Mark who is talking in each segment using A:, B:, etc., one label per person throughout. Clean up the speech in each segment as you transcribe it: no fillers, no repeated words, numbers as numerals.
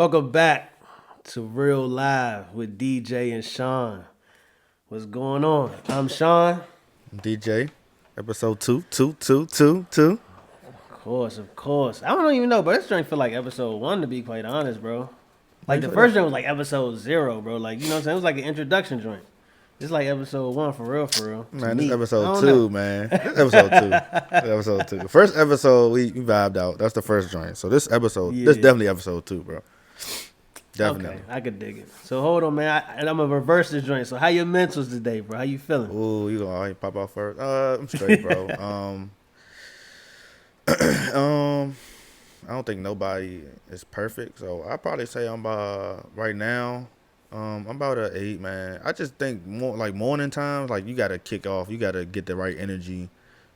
A: Welcome back to Real Live with DJ and Sean. What's going on? I'm Sean.
B: DJ, episode two.
A: Of course. I don't even know, but this joint feel like episode 1 to be quite honest, bro.
B: Why
A: Like
B: you
A: the
B: feel
A: first
B: that?
A: joint was like episode 0, bro. Like, you know what I'm saying? It was like an introduction joint. It's like episode 1 for real, to
B: Man,
A: me.
B: this
A: I
B: episode
A: don't
B: 2,
A: know.
B: man. This episode 2. Episode 2. The first episode, we vibed out. That's the first joint. So this episode, this
A: Yeah.
B: definitely episode 2, bro. Definitely.
A: Okay, I could dig it. So hold on, man. I'm gonna reverse this joint. So how your mentals today, bro? How you feeling?
B: Ooh, you gonna pop out first? I'm straight, bro. I don't think nobody is perfect. So I probably say I'm right now. I'm about an 8, man. I just think more like morning times, like you gotta kick off. You gotta get the right energy,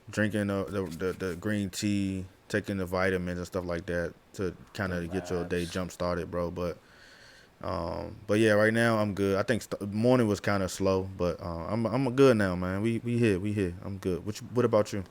B: drinking the green tea, taking the vitamins and stuff like that to kind of get your day jump started, bro. But yeah, right now I'm good. I think morning was kind of slow, but I'm good now, man. We here. I'm good. What about you?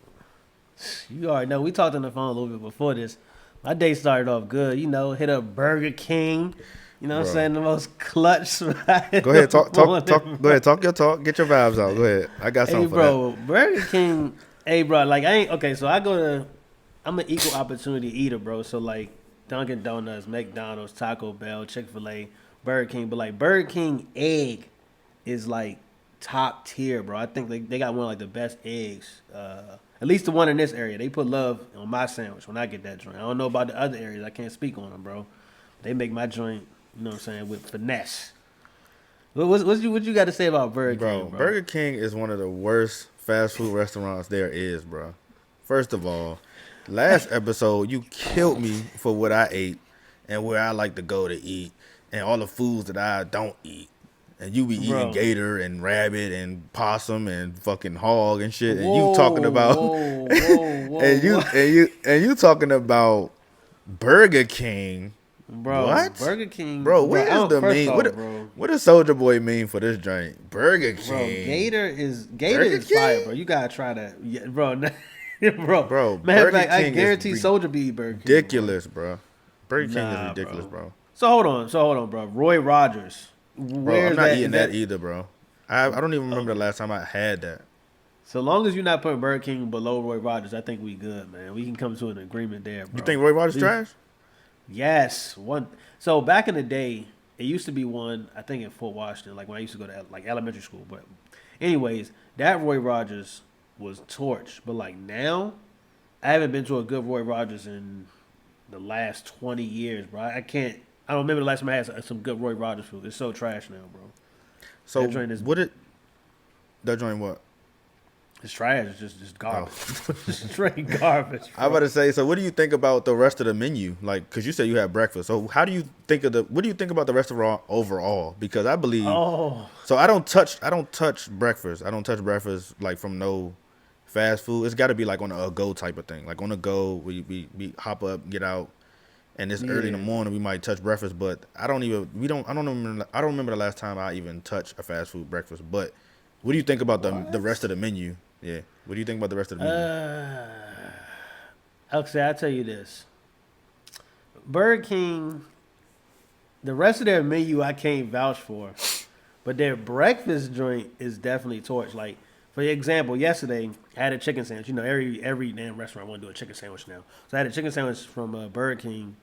A: You already know. We talked on the phone a little bit before this. My day started off good. You know, hit up Burger King. You know what I'm
B: Bro.
A: saying? The most clutch spot in
B: Go ahead,
A: the
B: talk.
A: morning.
B: Go ahead, talk your talk. Get your vibes out. Go ahead. I got
A: Hey,
B: something
A: bro, Burger King. Hey, bro, like I ain't okay. So I'm an equal opportunity eater, bro. So like Dunkin' Donuts, McDonald's, Taco Bell, Chick-fil-A, Burger King. But like Burger King egg is like top tier, bro. I think they got one of like the best eggs. At least the one in this area. They put love on my sandwich when I get that joint. I don't know about the other areas. I can't speak on them, bro. They make my joint, you know what I'm saying, with finesse. What you got to say about Burger
B: bro.
A: King, bro?
B: Burger King is one of the worst fast food restaurants there is, bro. First of all, last episode you killed me for what I ate and where I like to go to eat and all the foods that I don't eat. And you be eating
A: Bro.
B: gator and rabbit and possum and fucking hog and shit. And
A: Whoa,
B: you talking about
A: whoa, whoa,
B: and you talking about Burger King.
A: bro.
B: What?
A: Burger King,
B: Bro, what
A: I
B: is
A: don't-
B: the
A: first
B: mean?
A: off,
B: What
A: bro?
B: what does Soldier Boy mean for this drink? Burger King.
A: Bro, Gator
B: Burger
A: is fire,
B: King?
A: bro. You gotta try that, yeah, bro. bro,
B: Bro,
A: matter of
B: Burger
A: fact, I
B: King is
A: guarantee Soldier be Burger King. Bro.
B: ridiculous, bro. Burger King
A: Nah,
B: is ridiculous, bro.
A: So hold on, bro. Roy Rogers,
B: Bro,
A: where's
B: I'm not
A: that?
B: eating
A: Is
B: that either, bro. I don't even remember the last time I had that.
A: So long as you're not putting Burger King below Roy Rogers, I think we good, man. We can come to an agreement there, bro.
B: You think Roy Rogers
A: We-
B: trash?
A: Yes, one. So back in the day, it used to be one. I think in Fort Washington, like when I used to go to like elementary school. But, anyways, that Roy Rogers was torch. But like now, I haven't been to a good Roy Rogers in the last 20 years, bro. I can't. I don't remember the last time I had some good Roy Rogers food. It's so trash now, bro.
B: So
A: That joint is-
B: that joint what?
A: It's trash. It's just garbage. Straight garbage. Bro.
B: I about to say. So what do you think about the rest of the menu? Like, cause you said you had breakfast. So how do you think of what do you think about the restaurant overall? Because I believe.
A: Oh,
B: So I don't touch breakfast. I don't touch breakfast like from no fast food. It's got to be like on a go type of thing. Like on a go, we hop up, get out, and it's early in the
A: Yeah.
B: morning. We might touch breakfast, but I don't remember the last time I even touched a fast food breakfast. But what do you think about the rest of the menu? Yeah, what do you think about the rest of the menu?
A: okay, I'll tell you this. Burger King, the rest of their menu I can't vouch for, but their breakfast joint is definitely torch. Like, for example, yesterday I had a chicken sandwich. You know, every damn restaurant want to do a chicken sandwich now. So I had a chicken sandwich from Burger King,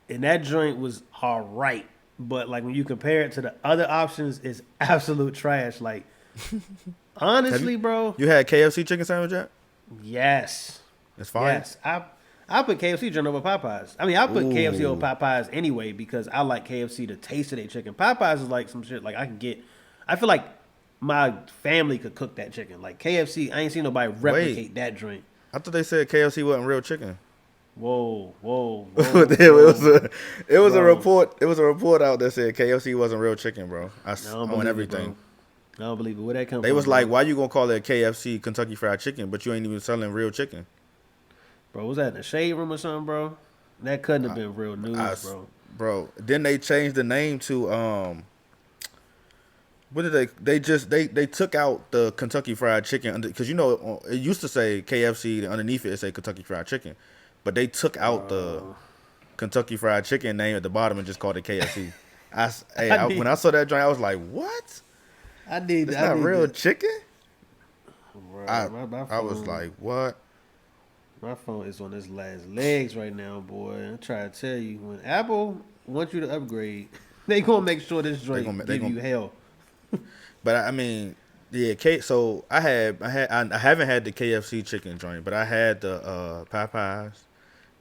A: and that joint was all right. But like when you compare it to the other options, it's absolute trash. Like, honestly, bro,
B: You had KFC chicken sandwich yet?
A: yes.
B: It's fine.
A: Yes, I put KFC joint over Popeyes. I mean, I put KFC
B: Ooh.
A: over Popeyes anyway because I like KFC the taste of their chicken. Popeyes is like some shit like I can get. I feel like my family could cook that chicken. Like KFC, I ain't seen nobody replicate that drink.
B: I thought they said KFC wasn't real chicken.
A: Whoa.
B: It was a
A: Bro.
B: report. It was a report out that said KFC wasn't real chicken, bro.
A: I don't believe
B: on
A: it,
B: everything.
A: bro. I don't believe it. Where that come from?
B: They was
A: bro?
B: like, why you gonna call it KFC Kentucky Fried Chicken, but you ain't even selling real chicken?
A: Bro, was that in the shade room or something, bro? That couldn't have been real news, bro.
B: Bro, then they changed the name to what did they took out the Kentucky Fried Chicken because you know it used to say KFC and underneath it say Kentucky Fried Chicken, but they took out the Kentucky Fried Chicken name at the bottom and just called it KFC. When
A: need,
B: I saw that joint, I was like, what? It's
A: I
B: not
A: need
B: real
A: to,
B: chicken?
A: bro.
B: I I was like, what?
A: My phone is on its last legs right now, boy. I'm trying to tell you, when Apple wants you to upgrade, they gonna make sure this joint
B: They
A: give
B: gonna
A: you hell.
B: But I mean, yeah. So I haven't had the KFC chicken joint, but I had the Popeyes,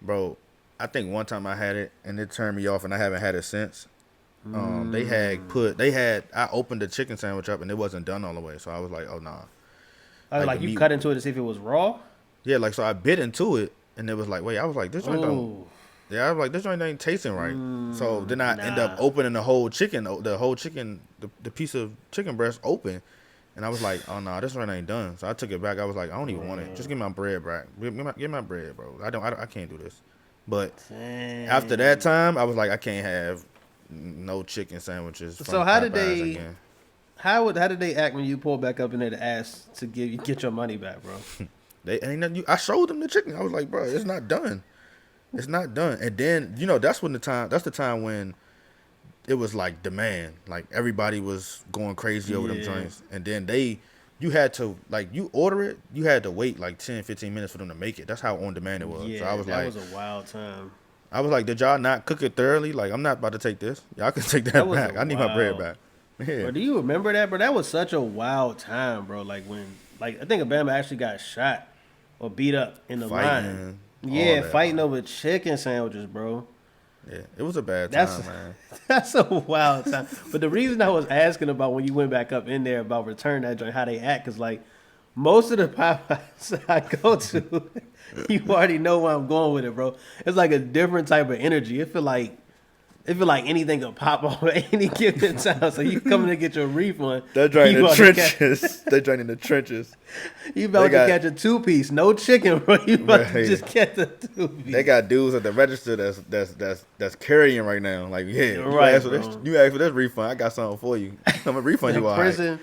B: bro. I think one time I had it and it turned me off, and I haven't had it since. I opened the chicken sandwich up and it wasn't done all the way, so I was like, oh nah,
A: Oh,
B: like the
A: like you
B: meat.
A: cut into it to see if it was raw.
B: Yeah, like so I bit into it and it was like, wait, I was like, this joint don't.
A: Oh,
B: Yeah, I was like, this joint ain't tasting right. So then I end up
A: nah.
B: opening the piece of chicken breast open. And I was like, oh, no, this joint ain't done. So I took it back. I was like, I don't even want it. Just give me my bread back. Give my bread, bro. I can't do this. But after that
A: Dang.
B: time, I was like, I can't have no chicken sandwiches from
A: So how did
B: Popeyes
A: they?
B: again.
A: How did they act when you pulled back up in there to ask to get your money back, bro?
B: They ain't nothing. I showed them the chicken. I was like, bro, it's not done. It's not done. And then, that's the time when it was like demand. Like everybody was going crazy over them joints. And then you had to, like, you order it, you had to wait like 10, 15 minutes for them to make it. That's how on demand it was.
A: Yeah,
B: So I was
A: that
B: like,
A: was a wild time.
B: I was like, did y'all not cook it thoroughly? Like, I'm not about to take this. Y'all can take
A: That
B: that
A: was
B: back.
A: a
B: I need my bread
A: wild.
B: back. Yeah.
A: Bro, do you remember that, bro? That was such a wild time, bro. Like when, like I think Obama actually got shot or beat up in the line.
B: Fighting.
A: Yeah,
B: All that,
A: fighting
B: bro.
A: over chicken sandwiches, bro.
B: Yeah. It was a bad
A: That's
B: time, man.
A: that's a wild time. But the reason I was asking about when you went back up in there about return that joint, how they act, is like most of the Popeyes I go to, you already know where I'm going with it, bro. It's like a different type of energy. It feel like anything could pop off at any given time. So you coming to get your refund.
B: They're draining
A: you
B: the
A: about to
B: trenches. They're draining the trenches.
A: You about to catch a 2-piece, no chicken, bro. You about to
B: Right.
A: just catch a 2-piece.
B: They got dudes at the register that's carrying right now. Like, yeah,
A: Right, bro.
B: you ask for this refund. I got something for you. I'm gonna refund you all right.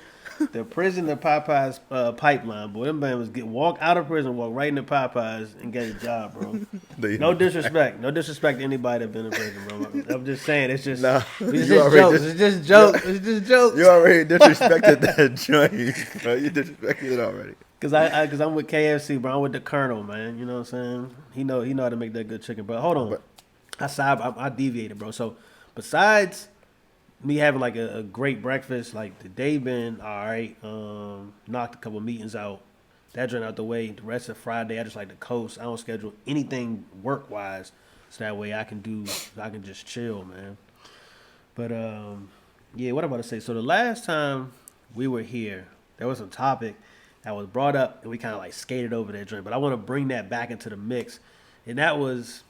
A: The Popeyes pipeline, boy. Them man was walk out of prison, walk right into Popeyes and get a job, bro. No disrespect to anybody that been in prison, bro. I'm just saying, it's just,
B: Nah,
A: it's
B: you
A: just
B: already
A: jokes.
B: dis-
A: It's just jokes. It's just jokes.
B: You already disrespected that joint. Bro. You disrespected it already.
A: Cause I'm with KFC, bro. I'm with the Colonel, man. You know what I'm saying? He know how to make that good chicken. But hold on, I deviated, bro. So besides me having like a great breakfast, like the day been all right. Knocked a couple meetings out. That joint out the way. The rest of Friday, I just like to coast. I don't schedule anything work wise, so that way I can just chill, man. But yeah, what I'm about to say. So the last time we were here, there was a topic that was brought up, and we kind of like skated over that joint. But I want to bring that back into the mix, and that was,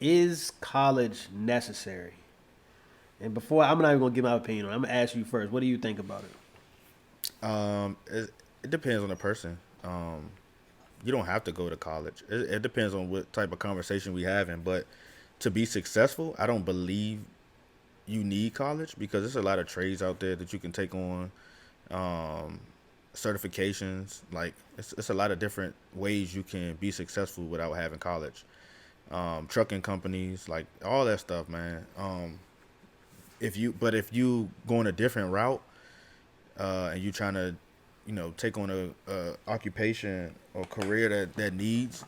A: is college necessary? And before, I'm not even gonna give my opinion on it. I'm gonna ask you first. What do you think about it?
B: It depends on the person. You don't have to go to college. It depends on what type of conversation we having. But to be successful, I don't believe you need college, because there's a lot of trades out there that you can take on. Certifications, like it's a lot of different ways you can be successful without having college. Trucking companies, like all that stuff, man. If you going a different route, and you trying to, take on a occupation or career that needs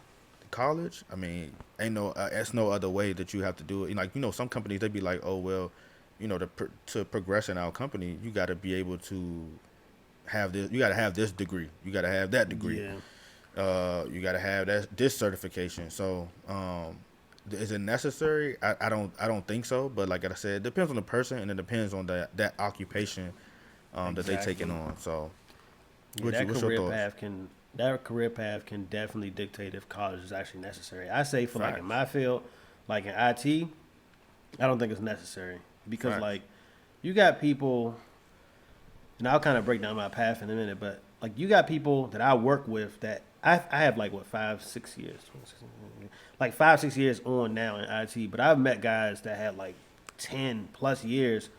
B: college, I mean, it's no other way that you have to do it. Like, some companies, they be like, oh well, to progress in our company, you got to be able to have this. You got to have this degree. You got to have that degree.
A: Yeah.
B: You got to have this certification. So, is it necessary? I don't think so. But like I said, it depends on the person, and it depends on that occupation that they taking on. So,
A: Yeah,
B: what's your thoughts?
A: That career path can definitely dictate if college is actually necessary. I say for like in my field, like in IT, I don't think it's necessary, because
B: Facts.
A: like you got people, and I'll kind of break down my path in a minute, but like you got people that I work with that I have like what 5-6 years, like 5-6 years on now in IT, but I've met guys that had like 10+ years,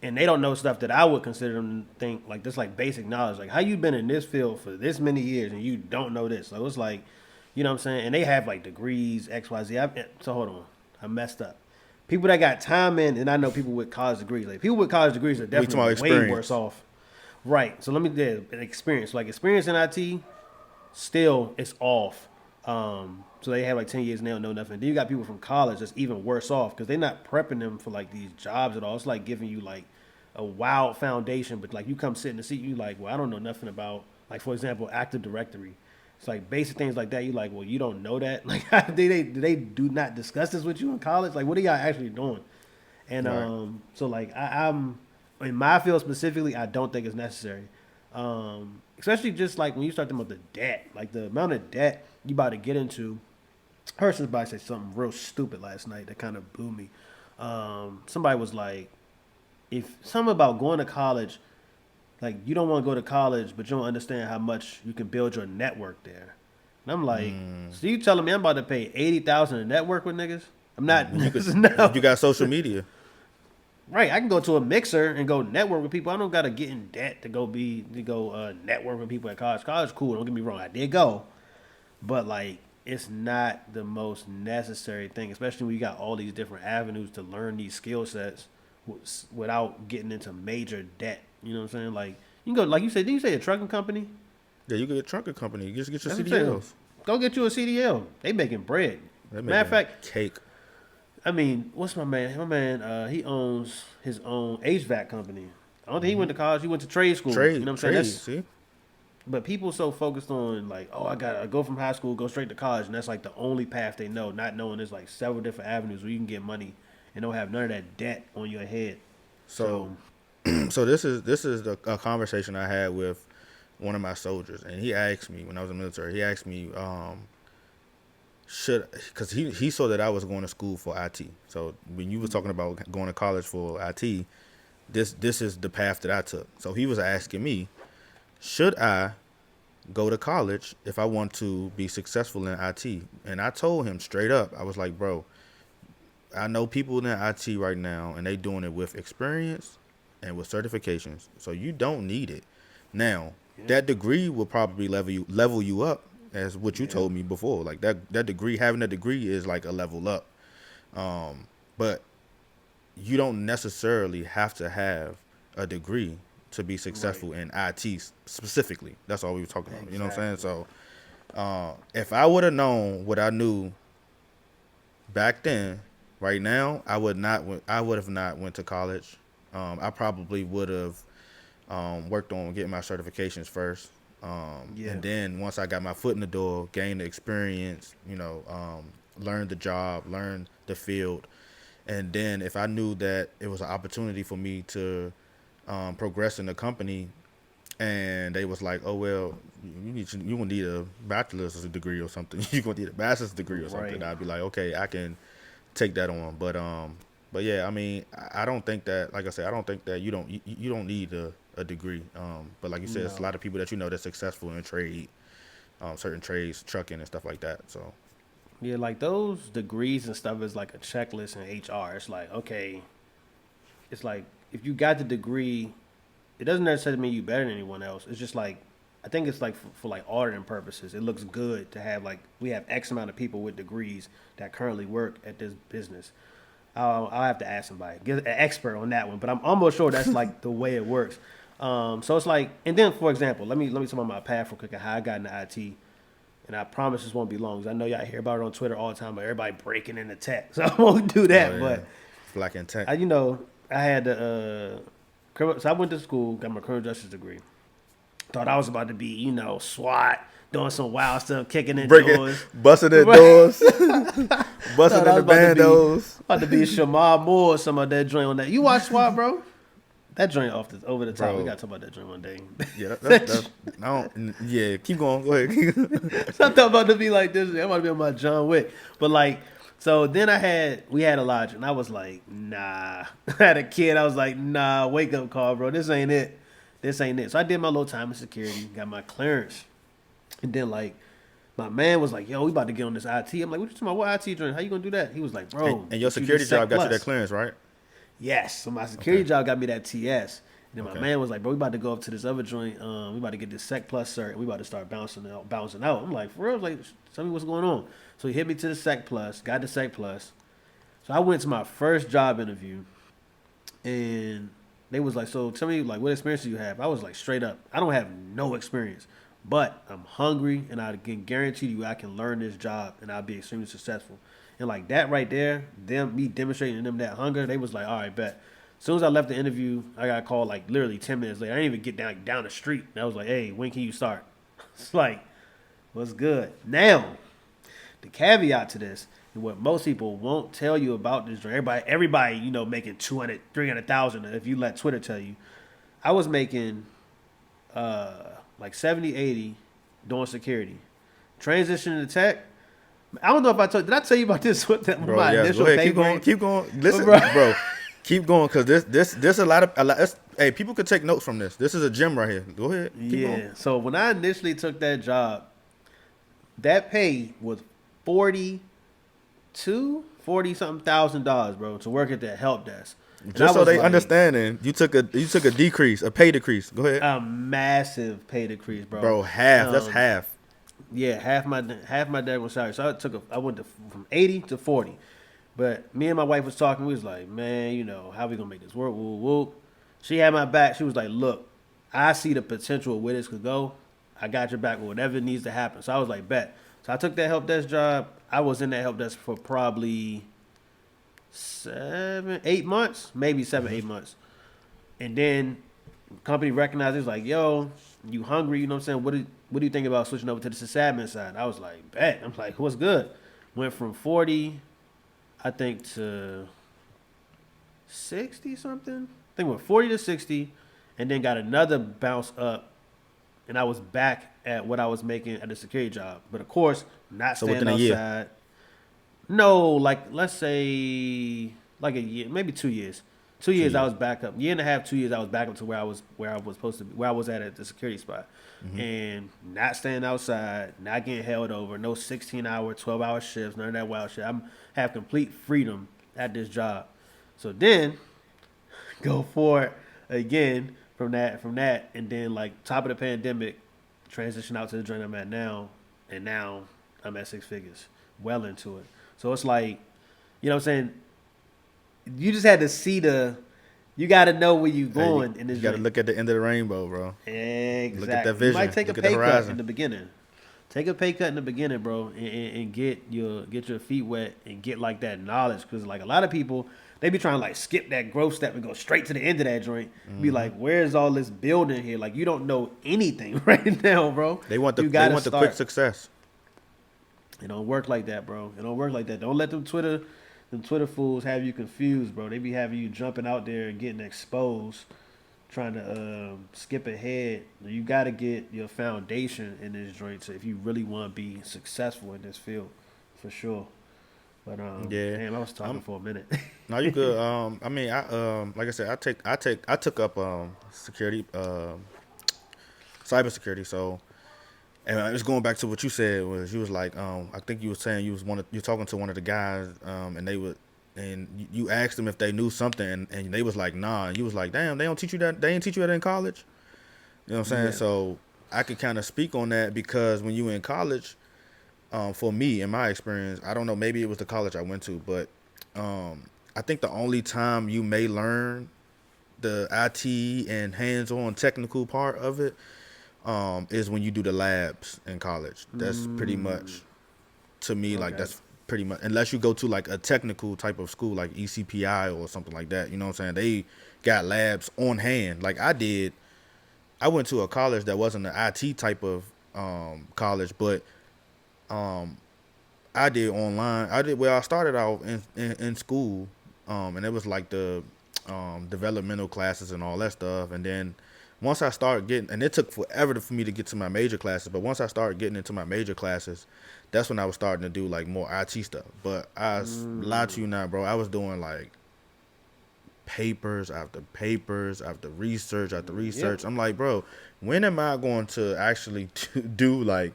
A: and they don't know stuff that I would consider them to think like this, like basic knowledge. Like, how you been in this field for this many years and you don't know this? So it's like, you know what I'm saying? And they have like degrees, XYZ. So hold on. I messed up. People that got time in, and I know people with college degrees. Like people with college degrees are
B: We talking about
A: definitely way
B: experience.
A: worse off. Right. So let me an experience. Like experience in IT, still it's off. So they have like 10 years and they don't know nothing. Then you got people from college that's even worse off because they're not prepping them for like these jobs at all. It's like giving you like a wild foundation, but like you come sit in the seat, you like, well, I don't know nothing about like for example, Active Directory. It's like basic things like that. You like, well, you don't know that. Like they do not discuss this with you in college. Like, what are y'all actually doing? And
B: Right.
A: so like I'm in my field specifically, I don't think it's necessary. Especially just like when you start talking about the debt, like the amount of debt you about to get into. I heard somebody say something real stupid last night that kind of blew me. Somebody was like, if something about going to college, like you don't want to go to college, but you don't understand how much you can build your network there. And I'm like, so you telling me I'm about to pay 80,000 to network with niggas? I'm not.
B: When you could,
A: No.
B: you got social media.
A: Right, I can go to a mixer and go network with people. I don't gotta get in debt to go network with people at college. College cool. Don't get me wrong, I did go, but like it's not the most necessary thing, especially when you got all these different avenues to learn these skill sets without getting into major debt. You know what I'm saying? Like you can go, like you said. Did you say a trucking company?
B: Yeah, you get a trucker company. You just get your
A: That's what I'm saying.
B: CDLs.
A: Go get you a CDL. They making bread.
B: They
A: Matter of
B: making
A: fact,
B: cake.
A: I mean, what's my man? My man, he owns his own HVAC company. I don't think he went to college. He went to trade school. You know what I'm saying?
B: Trade. See,
A: But people so focused on like, oh, I gotta go from high school, go straight to college, and that's like the only path they know. Not knowing there's like several different avenues where you can get money and don't have none of that debt on your head.
B: so so this is a conversation I had with one of my soldiers, and he asked me when I was in the military. He asked me, should because he saw that I was going to school for IT. So when you were talking about going to college for IT, this is the path that I took. So he was asking me, should I go to college if I want to be successful in IT? And I told him straight up, I was like, bro, I know people in IT right now, and they doing it with experience and with certifications. So you don't need it. Now, that degree will probably level you up, as what you told me before. Like that degree, having a degree is like a level up. But you don't necessarily have to have a degree to be successful in IT specifically. That's all we were talking about. You know what I'm saying? So if I would have known what I knew back then, right now, I would have not went to college. I probably would have worked on getting my certifications first. And then once I got my foot in the door, gained the experience, learned the job, learned the field. And then if I knew that it was an opportunity for me to progress in the company, and they was like, oh, well, you gonna need a bachelor's degree or something. You're gonna need a master's degree or something. I'd be like, okay, I can take that on. But yeah, I mean, I don't think that, like I said, I don't think that you don't need a degree. But like you said, it's a lot of people that that's successful in trade, certain trades, trucking and stuff like that. So
A: yeah, like those degrees and stuff is like a checklist in HR. It's like, okay, it's like if you got the degree, it doesn't necessarily mean you better than anyone else. It's just like I think it's like for like auditing purposes. It looks good to have like we have X amount of people with degrees that currently work at this business. I'll have to ask somebody, get an expert on that one, but I'm almost sure that's like the way it works. So it's like, and then for example, let me talk about my path real quick and how I got into IT. And I promise this won't be long because I know y'all hear about it on Twitter all the time, but everybody breaking into tech, so I won't do that. But
B: black in tech,
A: I had the so I went to school, got my criminal justice degree. Thought I was about to be, SWAT, doing some wild stuff, kicking in doors,
B: busting in doors, busting in the bandos.
A: About to be Shamar Moore or some of that joint on that. You watch SWAT, bro? That joint over the top. Bro. We gotta talk about that joint one day.
B: Yeah, that's keep going. Go ahead.
A: So I'm about to be like this. I'm about to be on my John Wick. But like, so then we had a lodge, and I was like, nah. I had a kid. I was like, nah, wake up call, bro. This ain't it. So I did my little time in security, got my clearance, and then like, my man was like, yo, we about to get on this IT. I'm like, what you talking about? What IT joint? How you gonna do that? He was like, bro.
B: And your security job got you that clearance, right?
A: Yes. So my security job got me that TS. And then my man was like, bro, we about to go up to this other joint. We about to get this Sec Plus cert. And we about to start bouncing out. I'm like, for real? Like, tell me what's going on. So he hit me to the Sec Plus, got the Sec Plus. So I went to my first job interview, and they was like, "So tell me, like, what experience do you have?" I was like, straight up, I don't have no experience, but I'm hungry, and I can guarantee you, I can learn this job, and I'll be extremely successful. And like that right there, me demonstrating to them that hunger, they was like, "All right, bet." As soon as I left the interview, I got called like literally 10 minutes later. I didn't even get down the street. And I was like, "Hey, when can you start?" It's like, what's good now? The caveat to this, and what most people won't tell you about this joint, everybody, making 200, 300,000. If you let Twitter tell you, I was making like 70, 80 doing security. Transition to tech. I don't know if did I tell you about this with
B: Bro,
A: my
B: yes, go
A: initial
B: ahead,
A: pay grade?
B: keep going. Listen,
A: Bro.
B: bro, keep going, cause this a lot. Hey, people could take notes from this. This is a gem right here. Go ahead, keep going.
A: Yeah. So when I initially took that job, that pay was 40 something $1,000, bro, to work at that help desk. And I
B: Just so
A: was
B: they
A: like,
B: understanding, you took a decrease, a pay decrease. Go ahead,
A: a massive pay decrease, bro.
B: bro. Half. That's
A: Um,
B: half.
A: yeah, half my dad was salary, so I went from 80 to 40. But me and my wife was talking. We was like, man, how we gonna make this work? Woo, woo. She had my back. She was like, look, I see the potential of where this could go. I got your back with whatever needs to happen. So I was like, bet. So I took that help desk job. I was in that help desk for probably 7, 8 months, maybe 7, 8 months. And then company recognized it, was like, yo, you hungry, you know what I'm saying? What do you think about switching over to the sysadmin side? I was like, bet. I'm like, what's good? Went from 40, I think, to 60 something. I think went 40 to 60, and then got another bounce up, and I was back at what I was making at the security job. But of course, not
B: So
A: staying
B: within a year.
A: outside. No, like let's say like a year, maybe 2 years. Two
B: Two
A: years I
B: years.
A: was back up. Year and a half, 2 years I was back up to where I was supposed to be, where I was at the security spot, and not staying outside, not getting held over, no 16-hour, 12-hour shifts, none of that wild shit. I'm have complete freedom at this job. So then go for it again from that, and then like top of the pandemic, transition out to the joint I'm at now, and now I'm at six figures, well into it. So it's like, what I'm saying, you just had to see you got to know where you
B: Hey,
A: going in
B: you
A: this
B: got to
A: joint.
B: look at the end of the rainbow, bro. Look at that
A: Exactly. You might
B: vision.
A: take a
B: Look at the
A: pay cut in
B: horizon.
A: the beginning. Take a pay cut in the beginning, bro, and get your feet wet and get like that knowledge, because like a lot of people, they be trying to like skip that growth step and go straight to the end of that joint. Be like, where's all this building here? Like you don't know anything right now, bro.
B: They want
A: You
B: they
A: gotta
B: want the quick
A: start.
B: success.
A: It don't work like that, bro. It don't work like that. Don't let them Twitter fools have you confused, bro. They be having you jumping out there and getting exposed, trying to skip ahead. You got to get your foundation in this joint, so if you really want to be successful in this field, for sure. But
B: Yeah.
A: damn, I was talking
B: I'm
A: for a minute.
B: No, you good. I mean, like I said, I took up security, cybersecurity. So, and I was going back to what you said was you was like, I think you were saying you're talking to one of the guys, and you asked them if they knew something, and they was like, nah. And you was like, damn, they don't teach you that. They didn't teach you that in college. You know what I'm saying?
A: Yeah.
B: So I could kind of speak on that because when you in college, for me, in my experience, I don't know, maybe it was the college I went to, but I think the only time you may learn the IT and hands-on technical part of it is when you do the labs in college. That's pretty much, to me, like
A: Okay.
B: that's pretty much, unless you go to like a technical type of school like ECPI or something like that. You know what I'm saying? They got labs on hand. Like I did. I went to a college that wasn't an IT type of college, but um, I did online. I started out in school, and it was like the developmental classes and all that stuff. And then once I started getting, and it took forever for me to get to my major classes, but once I started getting into my major classes, that's when I was starting to do like more IT stuff. But lie to you not, bro. I was doing like papers after papers after research after
A: Yep.
B: research. I'm like, bro, when am I going to actually do like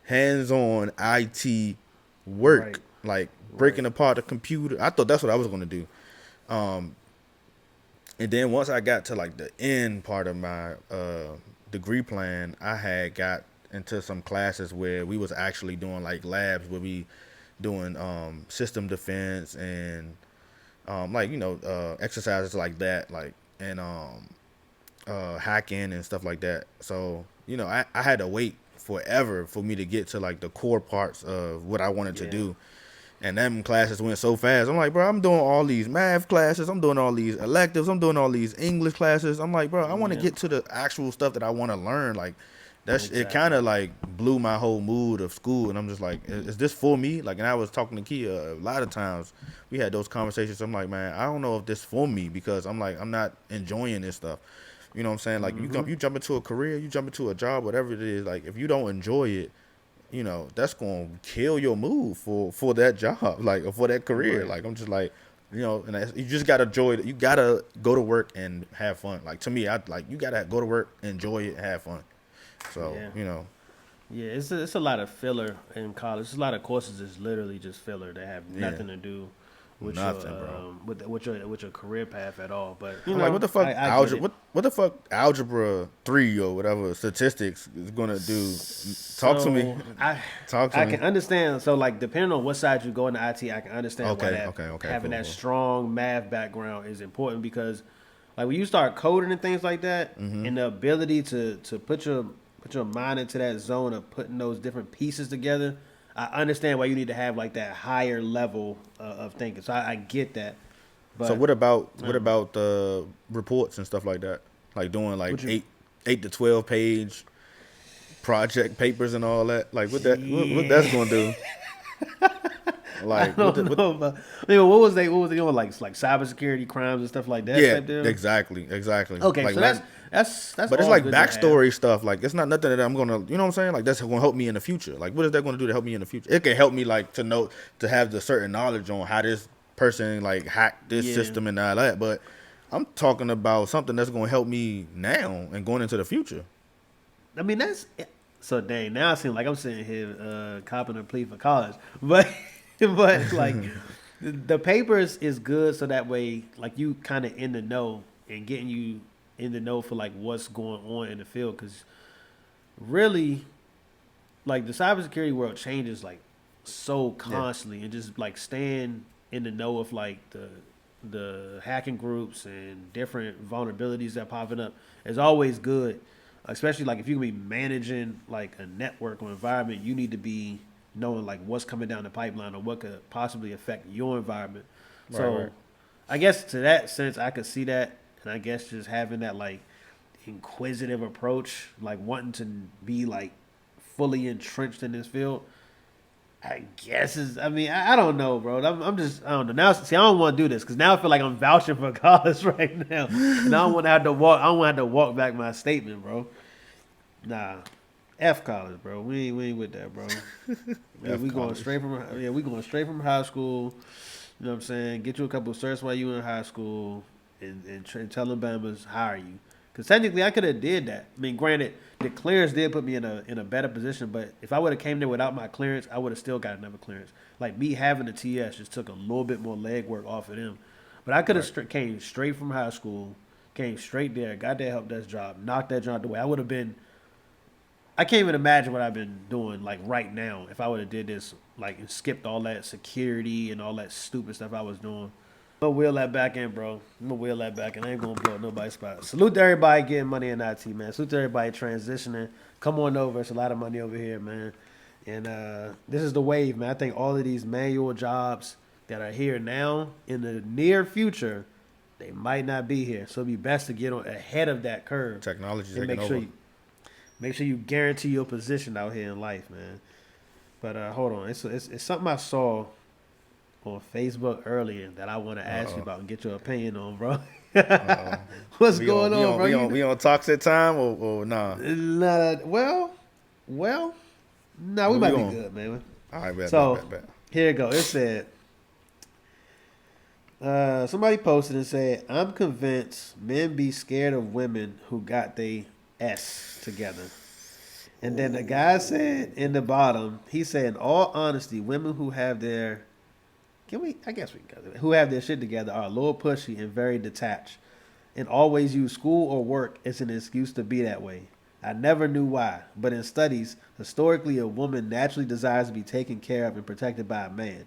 B: hands-on IT
A: Right.
B: work, like
A: Right.
B: breaking apart the computer? I thought that's what I was going to do. Um, and then once I got to like the end part of my degree plan, I had got into some classes where we was actually doing like labs where we doing system defense and like exercises like that, like and hacking and stuff like that. So I had to wait forever for me to get to like the core parts of what I wanted to
A: Yeah.
B: do. And them classes went so fast. I'm like, bro, I'm doing all these math classes. I'm doing all these electives. I'm doing all these English classes. I'm like, bro, I want to
A: Yeah.
B: get to the actual stuff that I want to learn. Like, it kind
A: Exactly.
B: of like blew my whole mood of school. And I'm just like, is this for me? Like, and I was talking to Kia a lot of times. We had those conversations. I'm like, man, I don't know if this for me because I'm like, I'm not enjoying this stuff. You know what I'm saying? Like,
A: Mm-hmm.
B: you jump into a career, you jump into a job, whatever it is. Like, if you don't enjoy it, that's gonna kill your mood for that job, like, or for that career.
A: Right.
B: Like, I'm just like, and you just gotta enjoy it. You gotta go to work and have fun. Like, to me, I like, you gotta go to work, enjoy it, have fun. So,
A: Yeah. Yeah, it's a lot of filler in college. There's a lot of courses that's literally just filler that have
B: yeah,
A: nothing to do with your
B: nothing, bro.
A: with your career path at all. But
B: I'm like, what the fuck
A: I get
B: algebra?
A: it.
B: What the fuck algebra 3 or whatever statistics is gonna do? Talk to me.
A: So
B: Talk to
A: I
B: me.
A: can understand. So like depending on what side you go into IT, I can understand why
B: Okay,
A: that
B: okay, okay,
A: having
B: cool,
A: that
B: cool.
A: strong math background is important because like when you start coding and things like that, and the ability to put your mind into that zone of putting those different pieces together, I understand why you need to have like that higher level of thinking. So I get that,
B: So
A: but
B: what about the reports and stuff like that? Like doing like
A: what you
B: 8 to 12 page project papers and all that. Like what that's
A: yeah.
B: gonna do?
A: I
B: Like
A: don't know, but I mean, what was they doing like cybersecurity crimes and stuff like that
B: yeah,
A: type deal?
B: exactly.
A: Okay,
B: Like
A: so
B: learn,
A: that's
B: but it's
A: all
B: like
A: good to have.
B: backstory stuff. Like it's not nothing that I'm gonna, you know what I'm saying? Like that's gonna help me in the future. Like what is that gonna do to help me in the future? It can help me like to know to have the certain knowledge on how this person like hacked this
A: Yeah,
B: system and all that. But I'm talking about something that's gonna help me now and going into the future.
A: I mean that's so dang. Now it seems like I'm sitting here copping a plea for college, but but like the papers is good so that way like you kind of in the know and getting you in the know for like what's going on in the field because really like the cybersecurity world changes like so
B: Yeah.
A: constantly and just like staying in the know of like the hacking groups and different vulnerabilities that popping up is always good. Especially like if you can be managing like a network or environment, you need to be knowing like what's coming down the pipeline or what could possibly affect your environment.
B: Right,
A: So
B: right.
A: I guess to that sense I could see that and I guess just having that like inquisitive approach, like wanting to be like fully entrenched in this field. I guess is. I mean, I don't know, bro. I'm just. I don't know. Now, see, I don't want to do this because now I feel like I'm vouching for college right now, and I don't want to have to walk. I don't want to have to walk back my statement, bro. Nah, F college, bro. We ain't with that, bro. Yeah,
B: F
A: we going
B: college.
A: straight from. Yeah, we going straight from high school. You know what I'm saying? Get you a couple of certs while you in high school, and tell them Bama's hire you. Because technically, I could have did that. I mean, granted, the clearance did put me in a better position. But if I would have came there without my clearance, I would have still got another clearance. Like me having the TS just took a little bit more legwork off of them. But I could have
B: Right.
A: came straight from high school, came straight there, got that help desk job, knocked that job away. I would have been. I can't even imagine what I've been doing like right now if I would have did this like and skipped all that security and all that stupid stuff I was doing. I'm gonna wheel that back in, bro. I'm gonna wheel that back in. I ain't gonna blow up nobody's spot. Salute to everybody getting money in IT, man. Salute to everybody transitioning. Come on over. It's a lot of money over here, man. And this is the wave, man. I think all of these manual jobs that are here now in the near future, they might not be here. So it'd be best to get on ahead of that curve
B: Technology
A: and
B: taking over.
A: make sure you guarantee your position out here in life, man. But hold on, it's something I saw on Facebook earlier that I want to
B: Uh
A: ask you
B: oh.
A: about and get your opinion on, bro.
B: Uh oh.
A: What's
B: We on
A: going
B: we
A: on,
B: on
A: bro?
B: we on we on toxic time or nah?
A: Nah, well, no, we
B: Where we
A: might be
B: going?
A: good, man.
B: All right, bet, bet,
A: So
B: bet, bet.
A: here it go. It said somebody posted and said, "I'm convinced men be scared of women who got they s together." And then the guy said in the bottom, he said, "In all honesty, women who have their can we? I guess we can go. Who have their shit together are a little pushy and very detached, and always use school or work as an excuse to be that way. I never knew why, but in studies, historically, a woman naturally desires to be taken care of and protected by a man.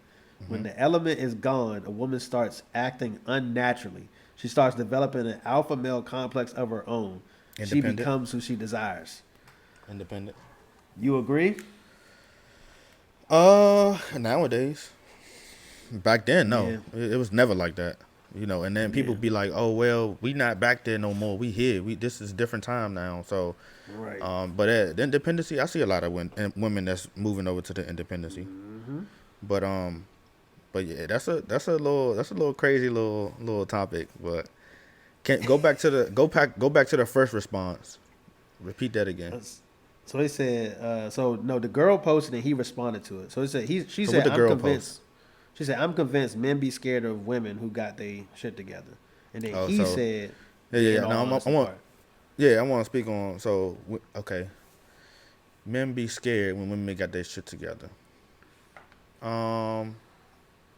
A: When the element is gone, a woman starts acting unnaturally. She starts developing an alpha male complex of her own. She
B: Independent.
A: becomes who she desires.
B: Independent.
A: You agree?
B: Nowadays. Back then, no.
A: Yeah.
B: It was never like that. And then people
A: Yeah.
B: be like, "Oh well, we not back there no more. We here. This is a different time now." So,
A: Right.
B: but the independency, I see a lot of women that's moving over to the independency. But yeah, that's a little crazy little topic. But can go back to the first response. Repeat that again.
A: So he said, no, the girl posted and he responded to it. So he said, she
B: So
A: said,
B: what the
A: I'm
B: girl
A: convinced. She said, I'm convinced men be scared of women who got their shit together. And then he said,
B: yeah. No, I want to speak on. So okay, men be scared when women got their shit together. Not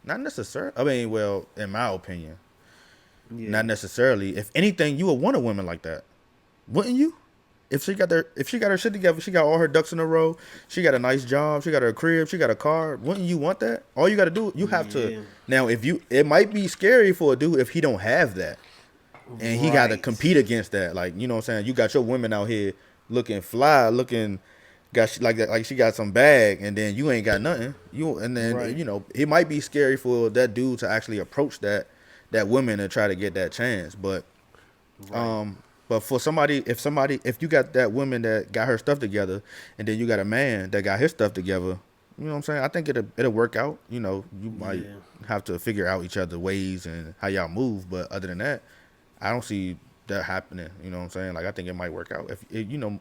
B: necessarily. I mean, well, in my opinion, not necessarily. If anything, you would want a woman like that, wouldn't you? If she got her shit together, she got all her ducks in a row. She got a nice job. She got her crib. She got a car. Wouldn't you want that? All you got to do, you have to. Now, it might be scary for a dude if he don't have that, and he got to compete against that. Like, you know what I'm saying? You got your women out here looking fly, like she got some bag, and then you ain't got nothing. It might be scary for that dude to actually approach that woman and try to get that chance, but But for if you got that woman that got her stuff together, and then you got a man that got his stuff together, you know what I'm saying? I think it'll work out. You might have to figure out each other's ways and how y'all move, but other than that, I don't see that happening. You know what I'm saying? Like, I think it might work out. If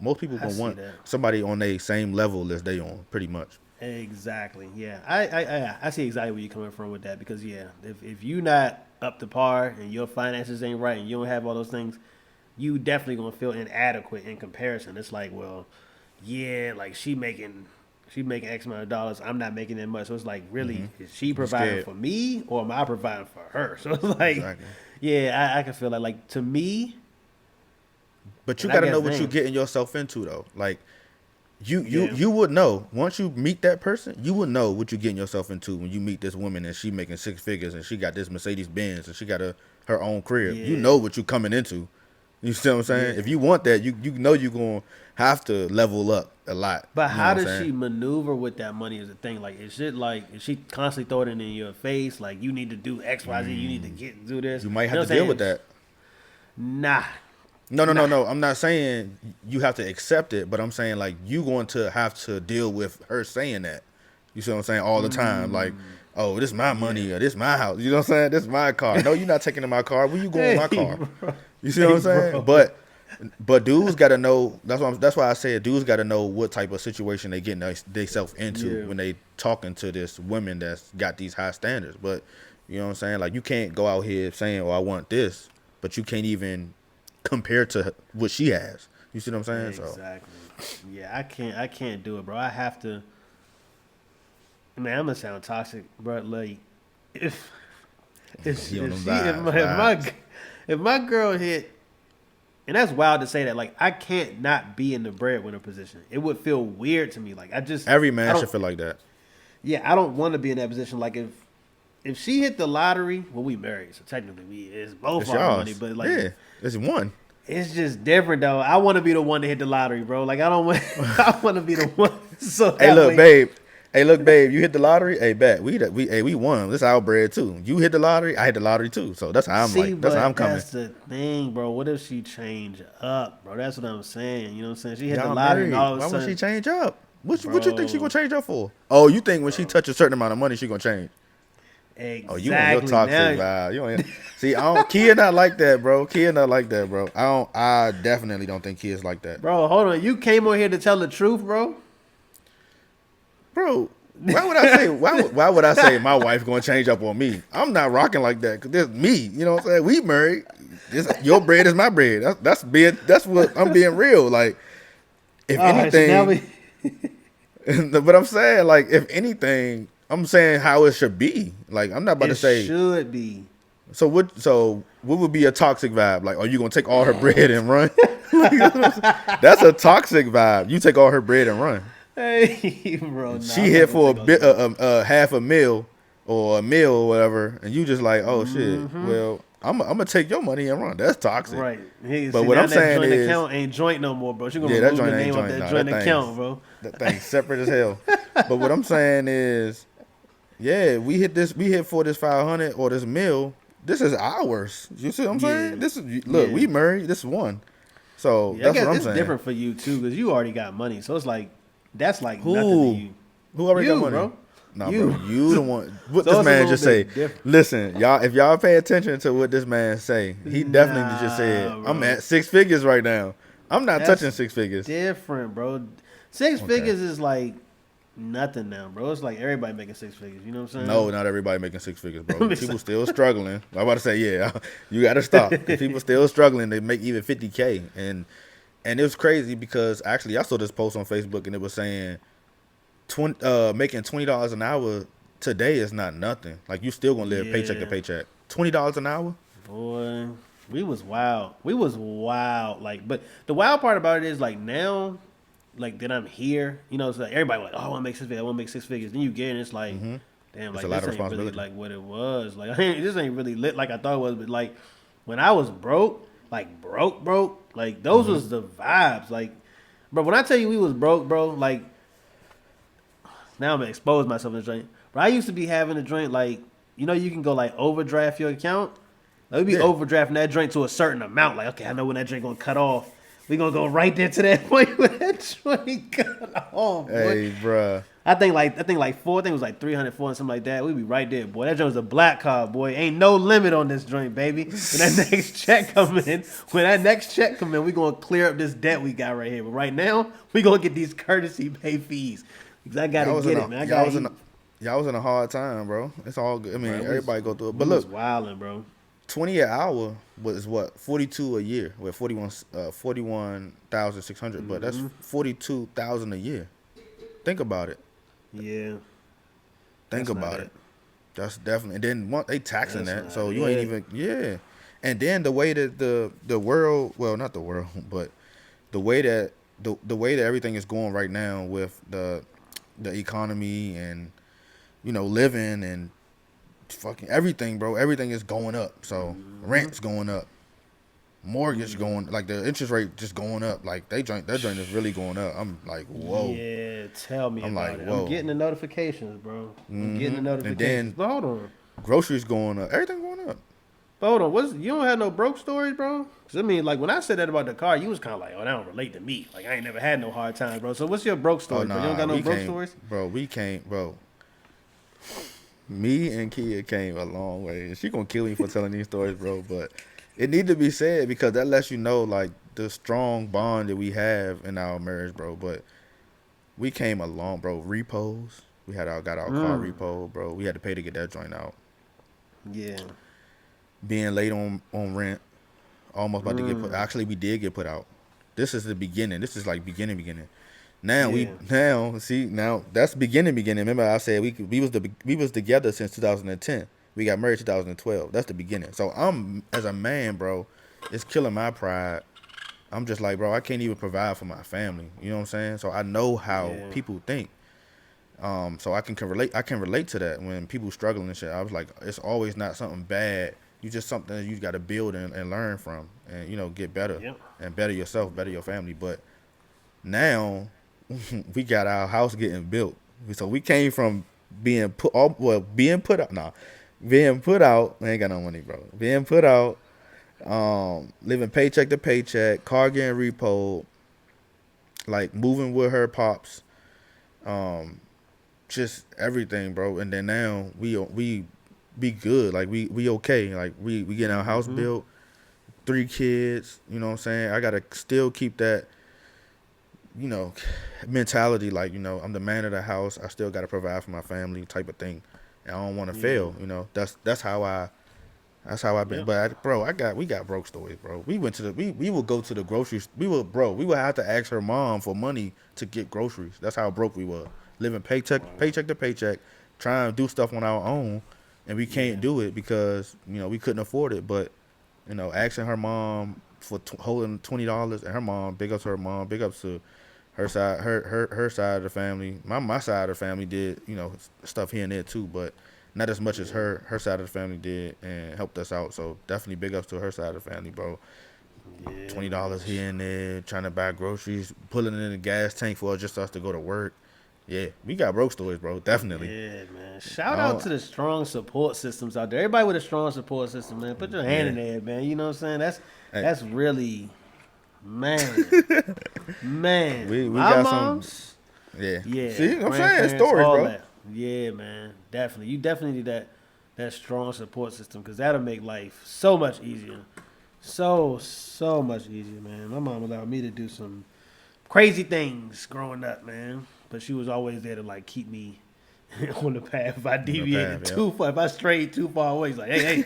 B: most people gonna want somebody on the same level as they on, pretty much.
A: Exactly. Yeah, I see exactly where you're coming from with that, because if you not up to par and your finances ain't right and you don't have all those things, you definitely gonna feel inadequate in comparison. It's like, well, like she making X amount of dollars, I'm not making that much. So it's like, really, is she providing for me or am I providing for her? So it's like, I can feel that. Like, to me,
B: but you gotta know what you're getting yourself into, though. Like, you would know once you meet that person. You would know what you're getting yourself into when you meet this woman and she making six figures and she got this Mercedes Benz and she got her own crib. You know what you're coming into. You see what I'm saying? Yeah. If you want that, you know you're going to have to level up a lot.
A: But how does she maneuver with that money is the thing. Like, is she constantly throwing it in your face? Like, you need to do X, Y, Z. You need to do this.
B: You might have to deal with that.
A: Nah.
B: No. I'm not saying you have to accept it, but I'm saying, like, you going to have to deal with her saying that. You see what I'm saying? All the time. Like, oh, this is my money or this is my house. You know what I'm saying? This is my car. No, you're not taking in my car. Where you going with my car? Bro. You see what I'm saying? Bro. But dudes got to know. That's why I said dudes got to know what type of situation they getting themselves into when they talking to this women that's got these high standards. But you know what I'm saying? Like, you can't go out here saying, "Oh, I want this," but you can't even compare to what she has. You see what I'm saying?
A: Exactly. Yeah, I can't do it, bro. I have to. Man, I'm gonna sound toxic, bro. Like, if my girl hit, and that's wild to say that. Like, I can't not be in the breadwinner position. It would feel weird to me. Like,
B: every man should feel like that.
A: Yeah, I don't want to be in that position. Like, if she hit the lottery, well, we married, so technically it's both our money. But like,
B: it's one.
A: It's just different though. I want to be the one to hit the lottery, bro. Like, I don't want. I want to be the one. So
B: hey, look, babe. Hey, look, babe, you hit the lottery. Hey, bet we won. This our bread too. You hit the lottery, I hit the lottery too. So that's how I'm that's how I'm coming.
A: That's the thing, bro. What if she change up, bro? That's what I'm saying. You know what I'm saying? She hit the lottery, and all of a sudden,
B: why would she change up? What you think she gonna change up for? Oh, you think when she touch a certain amount of money, she gonna change?
A: Exactly.
B: Oh, you on your toxic vibe. You on see, Kia not like that, bro. Kia not like that, bro. I definitely don't think Kia's like that,
A: bro. Hold on, you came on here to tell the truth, bro.
B: Bro. Why would I say my wife gonna change up on me? I'm not rocking like that, because there's me. You know what I'm saying? We married. Your bread is my bread. That's what I'm being real. Like, if anything, but I'm saying, like, if anything, I'm saying how it should be. Like, I'm not about to say
A: it should be.
B: So what would be a toxic vibe? Like, are you gonna take all her bread and run? That's a toxic vibe. You take all her bread and run.
A: Hey, bro.
B: She hit for a $500,000 or a meal or whatever, and you just like, oh shit,
A: Mm-hmm.
B: well, I'm gonna take your money and run. That's toxic.
A: Right. Hey,
B: But
A: see,
B: what
A: now
B: I'm
A: that
B: saying
A: joint
B: is,
A: account ain't joint no more, bro. She gonna
B: yeah, that
A: remove your
B: joint ain't
A: name off
B: joint.
A: that
B: Nah,
A: joint account, bro.
B: that thing's separate as hell. But what I'm saying is, yeah, we hit for this 500 or this meal. This is ours. You see what I'm saying?
A: Yeah.
B: This is look,
A: Yeah.
B: we married. This is one. So
A: Yeah, I
B: that's what
A: guess
B: I'm
A: it's
B: saying.
A: different for you too, because you already got money. So it's like that's like nothing to
B: Who
A: you.
B: who already got
A: You,
B: money?
A: bro.
B: Nah, bro,
A: You.
B: you the one. What
A: So
B: this
A: it's a
B: man
A: little
B: just say?
A: bit different.
B: Listen, y'all. If y'all pay attention to what this man say, he definitely just said,
A: Nah,
B: "I'm
A: bro.
B: at 6 figures right now. I'm not
A: That's
B: touching 6 figures."
A: different, bro. Six
B: Okay.
A: figures is like nothing now, bro. It's like everybody making 6 figures. You know what
B: No,
A: I'm
B: not everybody making 6 figures, bro.
A: saying?
B: People still struggling. I'm about to say, yeah, you got to stop. 'Cause people still struggling. They make even 50K, and it was crazy because actually I saw this post on Facebook and it was saying making $20 an hour today is not nothing. Like you still gonna live paycheck to
A: Yeah,
B: paycheck. $20 an hour?
A: boy. We was wild. We was wild. Like, but the wild part about it is like now, like that I'm here. You know, it's like everybody like, oh, I want to make 6 figures. I want to make 6 figures. Then you get it, and it's like, damn,
B: It's a
A: like
B: lot
A: this
B: of
A: ain't really
B: responsibility.
A: like what it was. Like, this ain't really lit like I thought it was. But like when I was broke, like broke, like those was the vibes. Like, bro, when I tell you we was broke, bro, like now I'm gonna expose myself in the joint. But I used to be having a joint like, you know, you can go like overdraft your account. Like we be
B: Yeah.
A: overdrafting that drink to a certain amount. Like, okay, I know when that drink gonna cut off. We gonna go right there to that point when that drink cut off, boy.
B: Hey, bruh.
A: I think like four. I think it was like 300, 400, something like that. We be right there, boy. That joint was a black card, boy. Ain't no limit on this drink, baby. When that next check come in, we gonna clear up this debt we got right here. But right now, we gonna get these courtesy pay fees because I gotta
B: Y'all was in
A: get
B: a
A: it, man. I
B: y'all
A: gotta
B: was in
A: eat.
B: a y'all was in a hard time, bro. It's all good. I mean,
A: Bro,
B: everybody go through it.
A: we
B: But
A: was
B: look,
A: wilding, bro.
B: 20 an hour was what 42 a year with 41,600, but that's 42,000 a year. Think about it.
A: Yeah,
B: Think
A: that's not
B: about
A: it.
B: it. That's definitely. And then they taxing
A: That's
B: that,
A: not
B: so you ain't
A: it.
B: even And then the way that the world, well, not the world, but the way that the way that everything is going right now with the economy and living and fucking everything, bro. Everything is going up. So rent's going up, mortgage going, like the interest rate just going up. Like that joint is really going up. I'm like, whoa.
A: Yeah, tell me
B: I'm like,
A: about it. I'm
B: whoa.
A: getting the notifications, bro. I'm getting the
B: And
A: notifications.
B: then
A: But hold on.
B: groceries going up. Everything going up.
A: But hold on. You don't have no broke stories, bro? 'Cause I mean, like when I said that about the car, you was kind of like, oh, that don't relate to me. Like I ain't never had no hard times, bro. So what's your broke
B: Oh
A: story, bro? You don't
B: nah,
A: got no
B: we
A: broke
B: came,
A: stories?
B: bro. We came, bro. Me and Kia came a long way. And she gonna kill me for telling these stories, bro. But it need to be said because that lets you know like the strong bond that we have in our marriage, bro. But we came along, bro. Repos. We got our car repo, bro. We had to pay to get that joint out.
A: Yeah.
B: Being late on rent, almost about to get put. Actually, we did get put out. This is the beginning. This is like beginning. Now
A: Yeah.
B: now that's beginning. Remember I said we was together since 2010. We got married 2012. That's the beginning. So I'm as a man, bro, it's killing my pride. I'm just like, bro, I can't even provide for my family. You know what I'm saying? So I know how
A: Yeah.
B: people think. So I can relate. I can relate to that when people struggling and shit. I was like, it's always not something bad. You just something that you got to build and learn from, and get better
A: Yep.
B: and better yourself, better your family. But now we got our house getting built. So we came from being put out. Nah, being put out. I ain't got no money, bro. Being put out. Living paycheck to paycheck. Car getting repoed. Like moving with her pops. Just everything, bro. And then now we be good. Like we okay. Like we getting our house built. 3 kids. You know what I'm saying? I gotta still keep that. Mentality, like, I'm the man of the house. I still got to provide for my family type of thing. And I don't want to
A: Yeah.
B: fail, that's how I've been.
A: Yep.
B: But we got broke stories, bro. We went to we would go to the groceries. We would have to ask her mom for money to get groceries. That's how broke we were. Living paycheck to paycheck, trying to do stuff on our own, and we can't do it because, we couldn't afford it. But, asking her mom for holding $20, and her mom, big ups to her mom, big ups to her side, her side of the family. My side of the family did, stuff here and there too. But not as much as her side of the family did and helped us out. So definitely big ups to her side of the family, bro.
A: Yeah, man.
B: $20 here and there, trying to buy groceries, pulling in the gas tank for just us to go to work. Yeah, we got broke stories, bro. Definitely.
A: Yeah, man. Shout out
B: Oh,
A: to the strong support systems out there. Everybody with a strong support system, man. Put your hand
B: yeah.
A: in there, man. You know what I'm saying? That's
B: Hey,
A: that's really, man, man.
B: we
A: My
B: got some.
A: mom's,
B: Yeah.
A: yeah,
B: See, I'm saying
A: grandparents,
B: stories,
A: all
B: bro.
A: that. Yeah, man. Definitely. You definitely need that strong support system because that'll make life so much easier. So much easier, man. My mom allowed me to do some crazy things growing up, man. But she was always there to like keep me on the path. If I
B: On the path,
A: deviated
B: yep.
A: too far, if I strayed too far away, it's like, hey,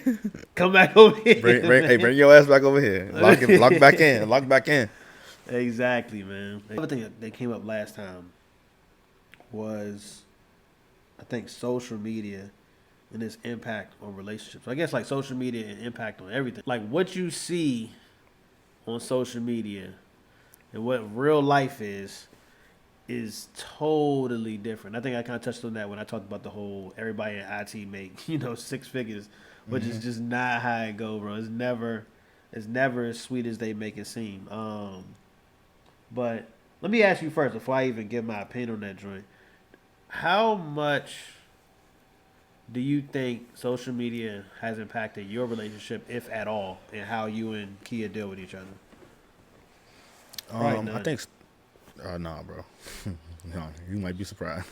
A: come back over here, man.
B: Bring your ass back over here. Lock back in. Lock back in.
A: Exactly, man. The other thing that came up last time was, I think, social media and its impact on relationships. I guess like social media and impact on everything. Like what you see on social media and what real life is totally different. I think I kind of touched on that when I talked about the whole everybody in IT make six figures, which is just not how it go, bro. It's never as sweet as they make it seem. But let me ask you first before I even give my opinion on that joint. How much do you think social media has impacted your relationship, if at all, and how you and Kia deal with each other? Right,
B: I
A: none.
B: think. Nah, bro. No, you might be surprised.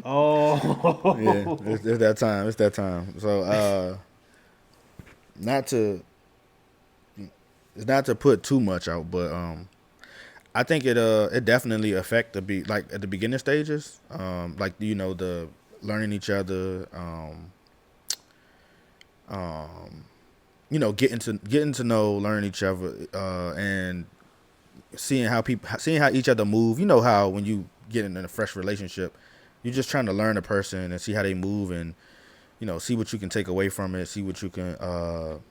A: Oh,
B: Yeah, it's that time. It's that time. So, not to, it's not to put too much out, but I think it definitely affect like at the beginning stages, like the learning each other, getting to know, learn each other, and seeing how each other move. You know how when you get in a fresh relationship, you're just trying to learn a person and see how they move and see what you can take away from it, see what you can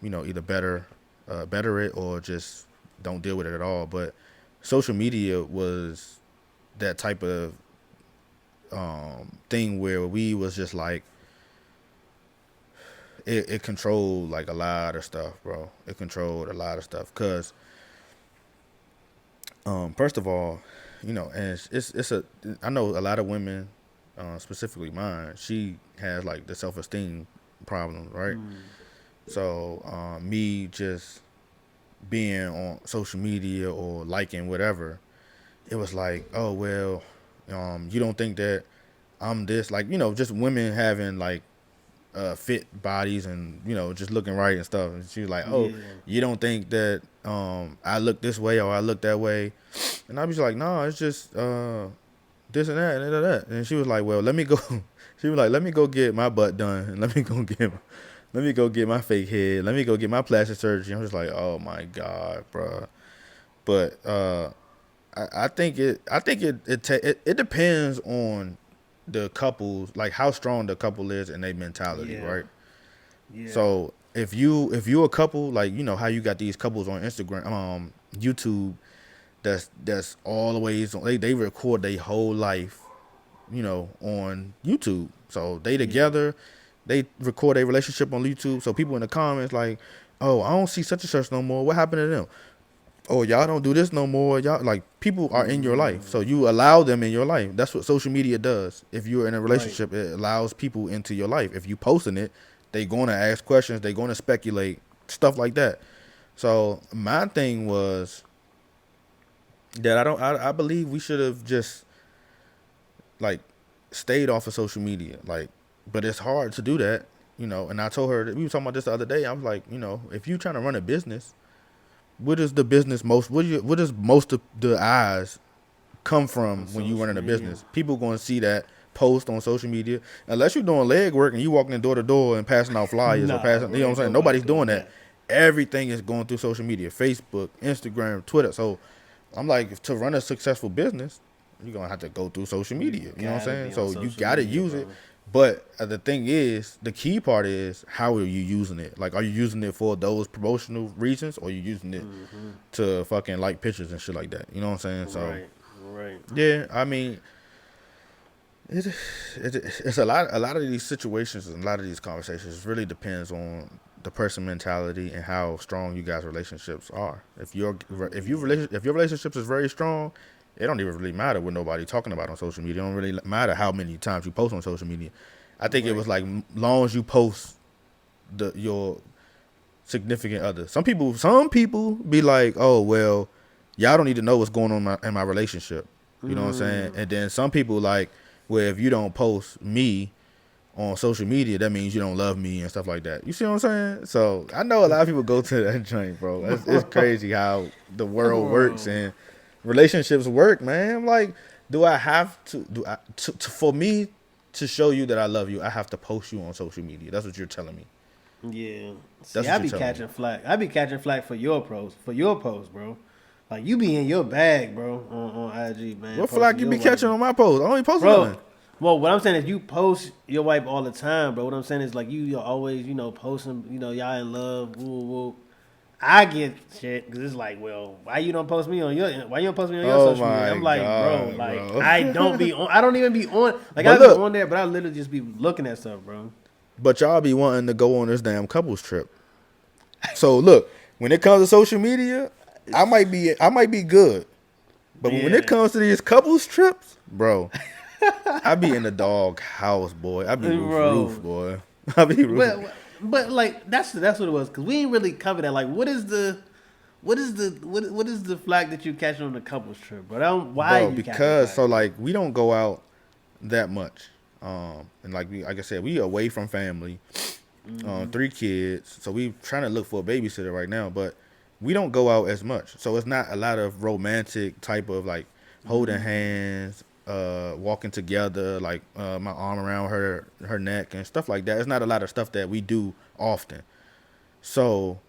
B: either better it or just don't deal with it at all. But social media was that type of thing where we was just like it controlled like a lot of stuff, bro. It controlled a lot of stuff because first of all, and it's a I know a lot of women, specifically mine. She has like the self-esteem problem, right? So me just being on social media or liking whatever, it was like, oh well, you don't think that I'm this, like just women having like fit bodies and just looking right and stuff. And she was like, oh,
A: yeah,
B: you don't think that I look this way or I look that way, and I was like, no, it's just this and that and that. And she was like, well, let me go. She was like, let me go get my butt done and let me go get my fake head. Let me go get my plastic surgery. I'm just like, oh my god, bro. But I think it depends on the couples, like how strong the couple is and their mentality,
A: yeah,
B: right?
A: yeah,
B: So if you a couple, like how you got these couples on Instagram, YouTube, that's always they record their whole life, on YouTube. So they
A: yeah,
B: together, they record a relationship on YouTube. So people in the comments like, oh, I don't see such and such no more. What happened to them? Oh, y'all don't do this no more. Y'all, like, people are in your life, so you allow them in your life. That's what social media does. If you're in a
A: right,
B: relationship, it allows people into your life. If you posting it, they going to ask questions, they going to speculate, stuff like that. So my thing was that I believe we should have just like stayed off of social media, like, but it's hard to do that, And I told her that we were talking about this the other day. I was like, if you trying to run a business, what is the business most? What does most of the eyes come
A: on
B: from when you
A: social
B: running a
A: media.
B: business? People going to see that post on social media, unless you're doing leg work and you walking in door to door and passing out flyers or
A: Nah,
B: passing.
A: bro,
B: You know what I'm
A: ain't
B: saying?
A: nobody
B: Nobody's
A: doing
B: doing that.
A: that.
B: Everything is going through social media: Facebook, Instagram, Twitter. So I'm like, to run a successful business, you're gonna have to go through social
A: You
B: media. You know what I'm
A: gotta
B: saying?
A: be on
B: So you
A: social
B: gotta
A: media,
B: use it.
A: bro.
B: But the thing is, the key part is, how are you using it? Like, are you using it for those promotional reasons, or are you using it to fucking like pictures and shit like that? You know what I'm saying? So
A: Right, right.
B: yeah, I mean, It, it's a lot of these situations and a lot of these conversations really depends on the person mentality and how strong you guys' relationships are. If your relationships is very strong, it don't even really matter what nobody talking about on social media. It don't really matter how many times you post on social media. I think it
A: Right.
B: was like long as you post your significant other. Some people be like, oh well, y'all don't need to know what's going on in my relationship. You know what I'm saying?
A: Mm.
B: And then some people like, well, if you don't post me on social media, that means you don't love me and stuff like that. You see what I'm saying? So I know a lot of people go to that joint, bro. It's crazy how the world works
A: Bro.
B: and relationships work, man. Like, do I have to for me to show you that I love you? I have to post you on social media. That's what you're telling me.
A: Yeah. See,
B: That's what
A: I
B: you're
A: be
B: telling me.
A: catching flack. I be catching flack for your post, bro. Like you be in your bag, bro, on IG, man,
B: What flag
A: posting
B: you
A: your
B: be
A: wife,
B: catching on my post? I don't even post
A: bro.
B: nothing.
A: Well, what I'm saying is you post your wife all the time, bro. What I'm saying is like you're always, posting, y'all in love, woo woo. I get shit because it's like, well, why you don't post me on your
B: Oh
A: social media?
B: my
A: I'm like, bro,
B: god,
A: like
B: bro.
A: I don't even be on, like
B: But
A: I be
B: look,
A: on there, but I literally just be looking at stuff, bro.
B: but y'all be wanting to go on this damn couples trip. So look, when it comes to social media, I might be good. But when it
A: Yeah,
B: comes to these couples trips, bro, I be in the dog house, boy. I be roof,
A: bro.
B: boy. I be roof.
A: But like that's what it was because we ain't really cover that. Like, what is the flag that you catch on the couples trip, bro? Why
B: Bro,
A: you catching
B: because
A: flag
B: so
A: for it?
B: like we don't go out that much. And like I said, we away from family.
A: Mm-hmm.
B: 3 kids, so we trying to look for a babysitter right now, but we don't go out as much. So it's not a lot of romantic type of like holding
A: Mm-hmm.
B: hands, walking together, like my arm around her neck and stuff like that. It's not a lot of stuff that we do often. So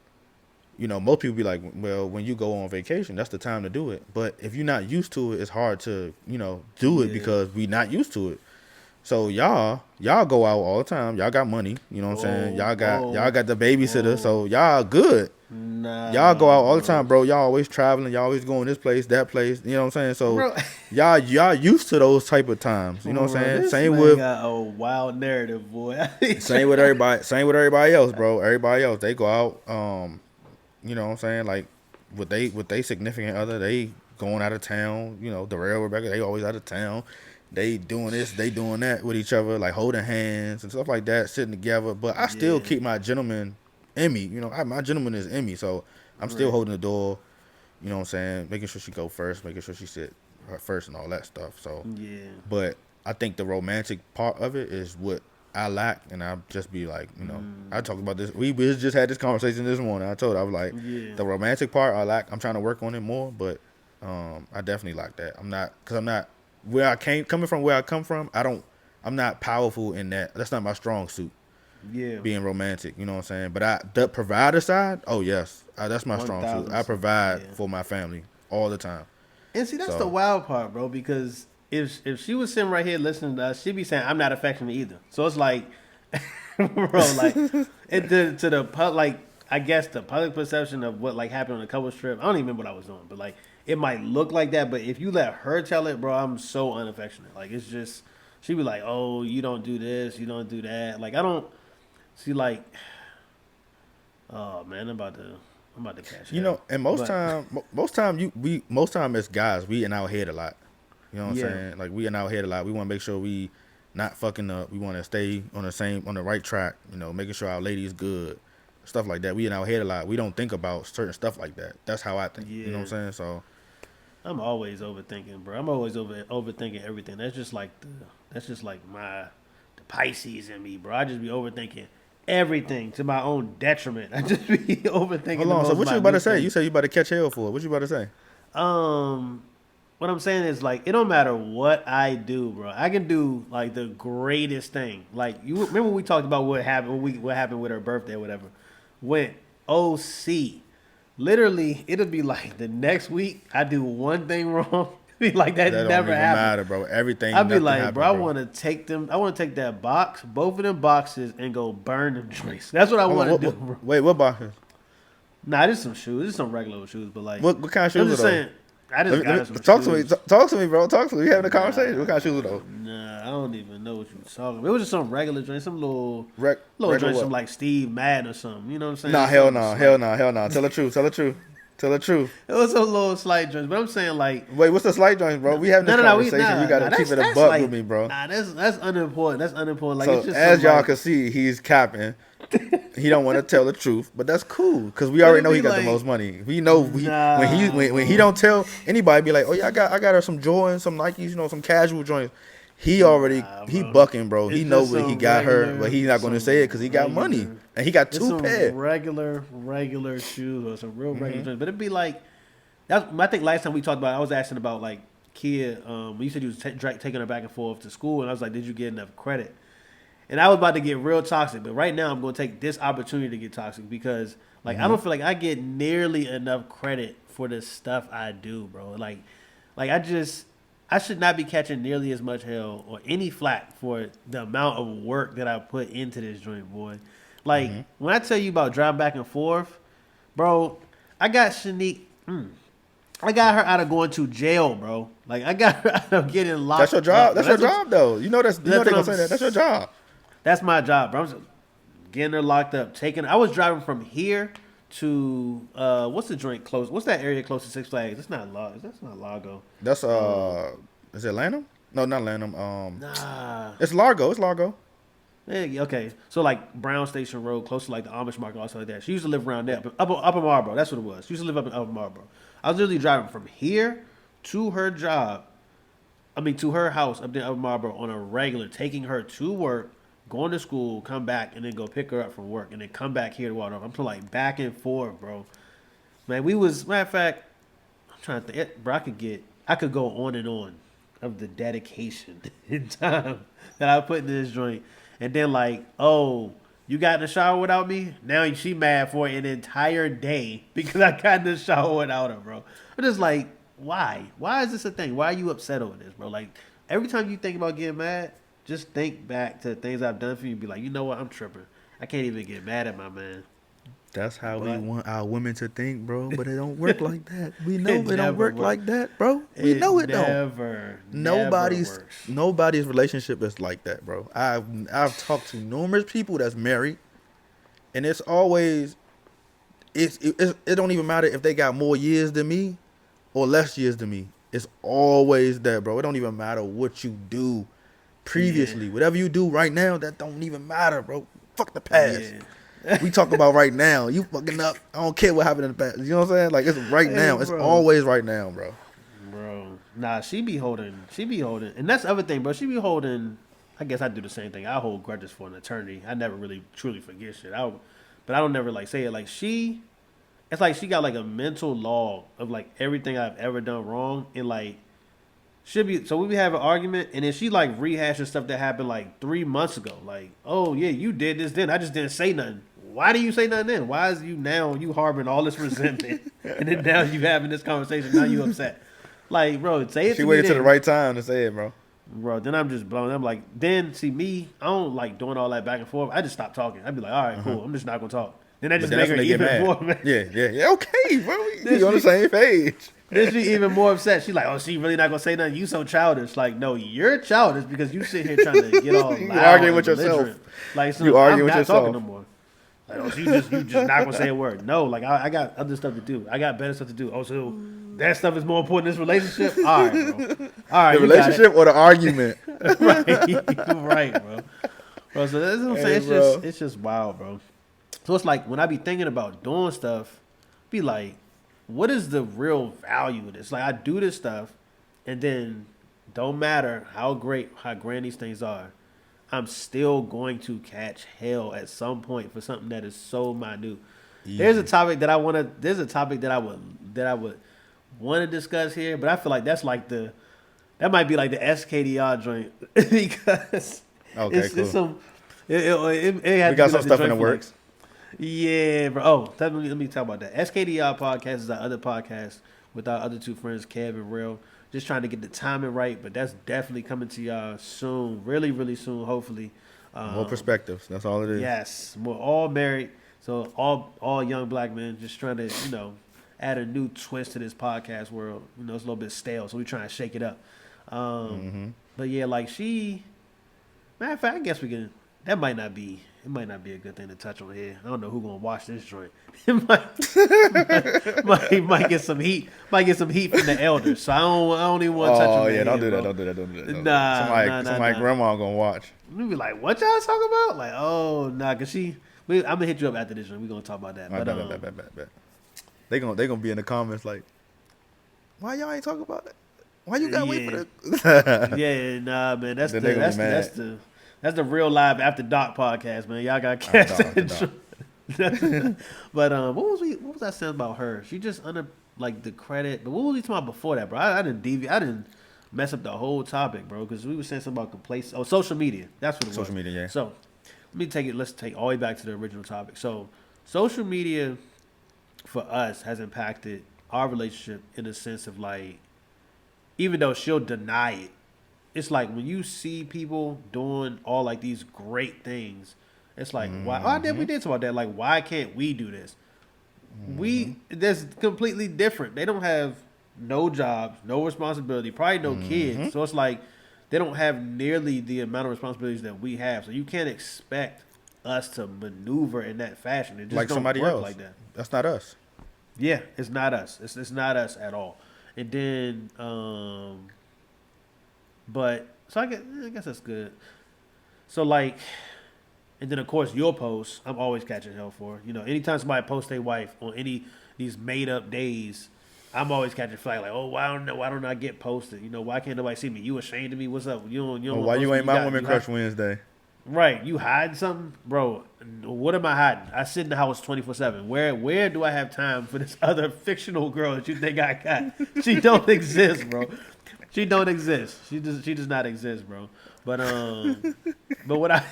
B: most people be like, well, when you go on vacation, that's the time to do it. But if you're not used to it, it's hard to do it
A: Yeah.
B: because we not used to it. So y'all go out all the time. Y'all got money. You know what I'm saying?
A: Whoa,
B: Y'all got
A: whoa,
B: the babysitter.
A: whoa.
B: So y'all good. Y'all go
A: Nah,
B: out all the time,
A: bro.
B: bro. Y'all always traveling. Y'all always going this place, that place. You know what I'm saying? So
A: Bro,
B: y'all used to those type of times. You know what I'm
A: bro,
B: saying?
A: this
B: Same
A: man
B: with
A: got a wild narrative, boy.
B: same with everybody. Same with everybody else, bro. Everybody else they go out. You know what I'm saying? Like with they significant other, they going out of town. The real Rebecca, they always out of town. They doing this, they doing that with each other, like holding hands and stuff like that, sitting together. But I still
A: Yeah,
B: keep my gentleman in me. My gentleman is in me, so I'm still
A: right.
B: holding the door. You know what I'm saying? Making sure she go first, making sure she sit her first and all that stuff. So,
A: Yeah.
B: but I think the romantic part of it is what I lack, and I just be like, I
A: Mm,
B: talked about this. We just had this conversation this morning. I told her, I was like,
A: yeah.
B: the romantic part I lack. I'm trying to work on it more, but I definitely lack that. I'm not where I came coming from. Where I come from, I'm not powerful in that. That's not my strong suit.
A: Yeah.
B: Being romantic, you know what I'm saying. But the provider side, oh yes, that's my strong suit. I
A: 1000%.
B: provide
A: Yeah.
B: for my family all the time.
A: And see, that's the
B: So
A: wild part, bro. Because if she was sitting right here listening to us, she'd be saying, "I'm not affectionate either." So it's like, bro, like, to the like, I guess the public perception of what like happened on the couple trip. I don't even remember what I was doing, but like, it might look like that. But if you let her tell it, bro, I'm so unaffectionate. Like, it's just she'd be like, "Oh, you don't do this, you don't do that." Like, I don't see like, oh man, I'm about to catch hell.
B: and
A: But
B: most time as guys, we in our head a lot. You know what I'm
A: yeah,
B: saying? Like we in our head a lot. We want to make sure we not fucking up. We want to stay on the right track. Making sure our lady is good, stuff like that. We in our head a lot. We don't think about certain stuff like that. That's how I think. You know
A: yeah.
B: what I'm saying? So
A: I'm always overthinking, bro. I'm always overthinking everything. That's just like the Pisces in me, bro. I just be overthinking everything to my own detriment. I just be overthinking
B: hold
A: the
B: on. So
A: most
B: what you about to
A: minute
B: say? You
A: things.
B: say you about to catch hell for it. What you about to say?
A: Um, what I'm saying is like it don't matter what I do, bro. I can do like the greatest thing. Like you remember we talked about what happened with her birthday or whatever. When OC, literally it'll be like the next week I do one thing wrong. Be like that
B: That don't
A: never
B: even
A: happened.
B: matter, bro. Everything,
A: I'd be
B: nothing
A: like, bro,
B: happened,
A: I
B: bro.
A: want to take them. I want to take that box, both of them boxes, and go burn them joints. That's what I
B: Hold on.
A: want to
B: What?
A: do,
B: what
A: bro.
B: wait. What boxes?
A: Nah, just some shoes, just some regular shoes, but like,
B: What kind of
A: I'm
B: shoes are
A: just
B: those?
A: saying. I just got her some
B: talk to me.
A: shoes.
B: Talk to me, bro. Talk to me. We having a conversation. What kind of shoes though?
A: Nah, I don't even know what you talking about. It was just some regular joint, some little
B: Regular
A: joint,
B: what?
A: some like Steve Madden or something. You know what I'm saying?
B: Nah, hell
A: Something
B: no,
A: slight.
B: hell no, hell no. Tell the truth. Tell the truth. Tell the truth.
A: It was some little slight joints, but I'm saying like,
B: Wait, what's the slight joints, bro? We having this conversation. You gotta keep it a buck with me, bro.
A: Nah, that's unimportant. That's unimportant. Like,
B: So
A: it's just
B: as
A: some,
B: y'all
A: like,
B: can see, he's capping. He don't want to tell the truth, but that's cool because we
A: But
B: already
A: it
B: know he
A: be
B: got
A: like,
B: the most money. We know
A: nah,
B: when he don't tell anybody, be like, oh yeah, I got her some Jordans, some Nikes, you know, some casual joints. He already he
A: bro.
B: bucking, bro. He
A: It's
B: know
A: just
B: what he
A: some
B: got her,
A: regular-
B: but he's not going to say it because he got money
A: regular-
B: and he got
A: It's
B: two
A: some
B: pair.
A: regular shoes or some real regular joints. But it'd be like, that's, I think last time we talked about, I was asking about like kid. You said you was taking her back and forth to school, and I was like, did you get enough credit? And I was about to get real toxic, but right now I'm going to take this opportunity to get toxic because, like, I don't feel like I get nearly enough credit for the stuff I do, bro. Like I should not be catching nearly as much hell or any flack for the amount of work that I put into this joint, boy. Like, when I tell you about driving back and forth, bro, I got Shanique. I got her out of going to jail, bro. Like, I got her out of getting locked.
B: That's your job.
A: up.
B: That's your job, though. You know they gonna say that. That's your job.
A: That's my job, bro. I'm just getting her locked up. I was driving from here to what's the joint close? What's that area close to Six Flags? It's not Lago. That's not Lago.
B: That's is it Lanham? No, not Lanham.
A: Nah.
B: It's Largo. It's Largo.
A: Yeah, okay. So like Brown Station Road, close to like the Amish market, also like that. She used to live around there, up in Marlboro. That's what it was. She used to live up in Upper Marlboro. I was literally driving from here to her job. I mean, to her house up there in Upper Marlboro on a regular, taking her to work, going to school, come back, and then go pick her up from work, and then come back here to Waldorf. I'm talking like back and forth, bro. Man, matter of fact, I'm trying to think, bro. I could go on and on of the dedication and time that I put in this joint, and then like, oh, you got in the shower without me? Now she mad for an entire day because I got in the shower without her, bro. I'm just like, why? Why is this a thing? Why are you upset over this, bro? Like, every time you think about getting mad, just think back to the things I've done for you and be like, you know what? I'm tripping. I can't even get mad at my man.
B: That's how we want our women to think, bro. But it don't work like that. We know it don't work like that, bro. We know it don't. Nobody's relationship is like that, bro. I've talked to numerous people that's married, and it's always it don't even matter if they got more years than me or less years than me. It's always that, bro. It don't even matter what you do previously. Whatever you do right now, that don't even matter, bro. Fuck the past.
A: Yeah.
B: We talk about right now. You fucking up. I don't care what happened in the past. You know what I'm saying? Like, it's right now. It's always right now, bro.
A: Bro. Nah, she be holding. And that's the other thing, bro. She be holding. I guess I do the same thing. I hold grudges for an eternity. I never really truly forget shit. But I don't never like say it. Like, it's like she got like a mental log of like everything I've ever done wrong. And like, so we have an argument, and then she like rehashes stuff that happened like 3 months ago. Like, oh yeah, you did this then. I just didn't say nothing. Why do you say nothing then? Why is you harboring all this resentment, and then now you having this conversation? Now you upset. Like, bro, say it.
B: She waited till the right time to say it, bro.
A: Bro, then I'm just blown. I'm like, then see me, I don't like doing all that back and forth. I just stop talking. I'd be like, all right, cool. I'm just not gonna talk. Then I just make her even more mad.
B: Yeah. Okay, bro. You on the same page.
A: Then she even more upset. She's like, oh, she really not gonna say nothing. You so childish. Like, no, you're childish because you sit here trying to get all loud.
B: You arguing with yourself.
A: Like, so
B: you arguing
A: I'm
B: with
A: not
B: yourself.
A: talking no more. Like, oh, so you just not gonna say a word. No, like I got other stuff to do. I got better stuff to do. Oh, so that stuff is more important in this relationship? All right, bro. All right,
B: the relationship or the argument?
A: right, bro. So that's what I'm saying. It's just wild, bro. So it's like when I be thinking about doing stuff, be like, what is the real value of this? Like, I do this stuff, and then don't matter how grand these things are, I'm still going to catch hell at some point for something that is so minute. Easy. There's a topic that I would want to discuss here, but I feel like that might be like the SKDR joint because it's some. We
B: got some stuff in the works.
A: Yeah, bro. Oh, let me talk about that. SKDR podcast is our other podcast with our other two friends, Kev and Real. Just trying to get the timing right, but that's definitely coming to y'all soon. Really, really soon, hopefully.
B: More perspectives. That's all it is.
A: Yes. We're all married, so all young black men just trying to, add a new twist to this podcast world. You know, it's a little bit stale, so we trying to shake it up. But yeah, like matter of fact, I guess we can. That might not be. It might not be a good thing to touch on here. I don't know who gonna watch this joint. It might get some heat. Might get some heat from the elders. So I don't even want to touch on that.
B: Oh yeah, don't do
A: bro.
B: that. Don't do that.
A: Nah,
B: somebody grandma gonna watch.
A: We be like, what y'all talking about? Like, oh nah, cause I'm gonna hit you up after this one. We gonna talk about that.
B: Bet. They gonna be in the comments like, why y'all ain't talking about that? Why you gotta wait for that?
A: Yeah, nah, man. That's the real live after dark podcast, man. Y'all gotta catch that. But what was I saying about her? She just under like the credit. But what was we talking about before that, bro? I didn't deviate. I didn't mess up the whole topic, bro, because we were saying something about complacent. Oh, social media. That's what it was.
B: Social media, yeah.
A: So let's take all the way back to the original topic. So social media for us has impacted our relationship in the sense of like, even though she'll deny it, it's like when you see people doing all like these great things, it's like, why? We did talk about that. Like, why can't we do this? That's completely different. They don't have no jobs, no responsibility, probably no kids. So it's like they don't have nearly the amount of responsibilities that we have. So you can't expect us to maneuver in that fashion. It just
B: like
A: don't
B: somebody
A: work
B: else.
A: like that.
B: That's not us.
A: Yeah, it's not us. It's not us at all. And then, but so I guess that's good. So like, and then of course your posts, I'm always catching hell for. You know, anytime somebody posts their wife on these made up days, I'm always catching flag like, oh, why don't I get posted? You know, why can't nobody see me? You ashamed of me? What's up? You don't.
B: Why you ain't my Women Crush Wednesday?
A: Right, you hiding something, bro? What am I hiding? I sit in the house 24/7. Where do I have time for this other fictional girl that you think I got? She don't exist, bro. She don't exist. She does not exist, bro. But what I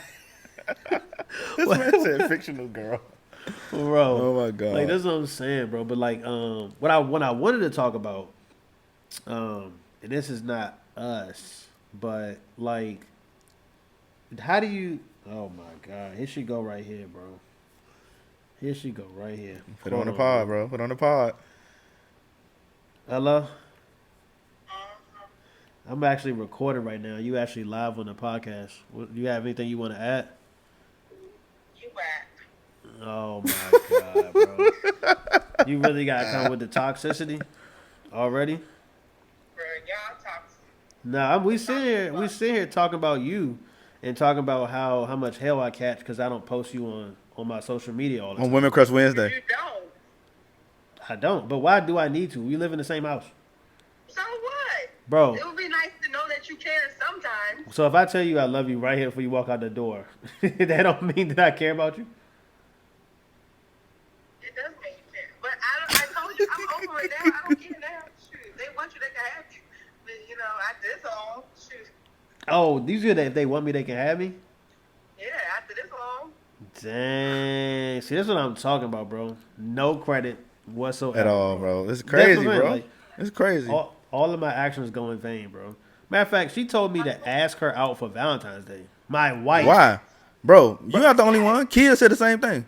B: this man said fictional girl,
A: bro.
B: Oh my god,
A: like that's what I'm saying, bro. But like what I wanted to talk about, and this is not us, but like. How do you? Oh my God! Here she go right here, bro. Here she go right here.
B: Put on the pod, bro. Put on the pod.
A: Hello. I'm actually recording right now. You actually live on the podcast. Do you have anything you want to add?
C: You back.
A: Oh my God, bro! You really gotta come with the toxicity already.
C: Bro, y'all toxic.
A: Nah, we sit here talking about you. And talking about how much hell I catch because I don't post you on my social media all the time.
B: On Women Crush Wednesday.
C: You don't.
A: I don't. But why do I need to? We live in the same house.
C: So what?
A: Bro.
C: It would be nice to know that you care sometimes.
A: So if I tell you I love you right here before you walk out the door, that don't mean that I care about you?
C: It does mean you care. But I told you, I'm over it now. I don't care now. Shoot. They want you, they can have you. But, you know, after this all, shoot.
A: Oh, these are that if they want me, they can have me?
C: Yeah, after this long.
A: Dang. See, that's what I'm talking about, bro. No credit whatsoever.
B: At all, bro. It's crazy, bro.
A: Like,
B: it's crazy.
A: All of my actions go in vain, bro. Matter of fact, she told me to ask her out for Valentine's Day. My wife.
B: Why? Bro, you're not the only one. Kia said the same thing.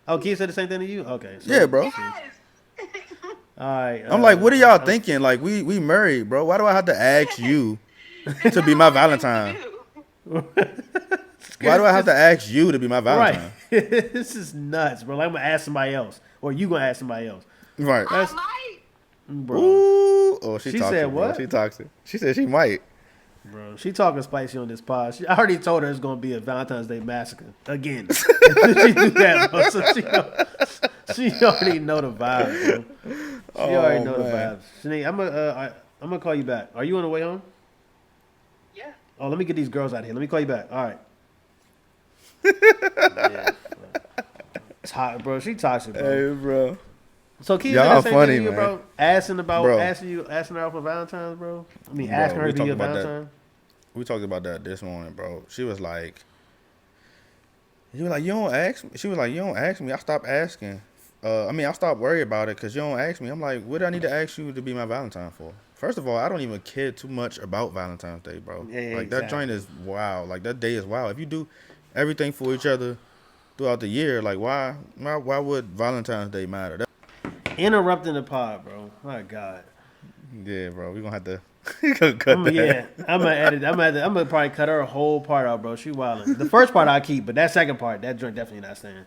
A: Oh, Kia said the same thing to you? Okay. So,
B: yeah, bro.
C: Yes.
A: All right.
B: I'm like, what are y'all thinking? Like, we married, bro. Why do I have to ask you to be my Valentine? Why do I have to ask you to be my Valentine?
A: Right. This is nuts, bro. Like, I'm going to ask somebody else. Or you going to ask somebody else.
B: Right.
C: I might.
A: Bro.
B: Ooh. Oh, she toxic,
A: said
B: bro.
A: what?
B: She toxic. She said she might.
A: Bro, she talking spicy on this pod. I already told her it's going to be a Valentine's Day massacre. Again. She do that, bro. So she already know the vibes, bro. She already know the vibes. Shanae, I'm going to call you back. Are you on the way home?
C: Yeah.
A: Oh, let me get these girls out of here. Let me call you back. All right. Yeah, bro, she toxic, bro.
B: Hey, bro.
A: So Keith,
B: y'all
A: same
B: funny,
A: thing to you,
B: man.
A: bro. Asking her out for Valentine's, bro. I mean,
B: Bro,
A: asking her
B: we
A: to be your
B: talked about that.
A: Valentine.
B: We talked about that this morning, bro. She was like, you don't ask me. She was like, you don't ask me. I stopped asking. I stopped worrying about it because you don't ask me. I'm like, what do I need to ask you to be my Valentine for? First of all, I don't even care too much about Valentine's Day, bro.
A: Yeah,
B: like, that joint is wild. Like, that day is wild. If you do everything for each other throughout the year, like, why would Valentine's Day matter?
A: Interrupting the pod, bro. My God.
B: Yeah, bro. We gonna have to cut that.
A: Yeah, I'm gonna edit. I'm gonna probably cut her whole part out, bro. She wildin'. The first part I keep, but that second part, that joint definitely not staying.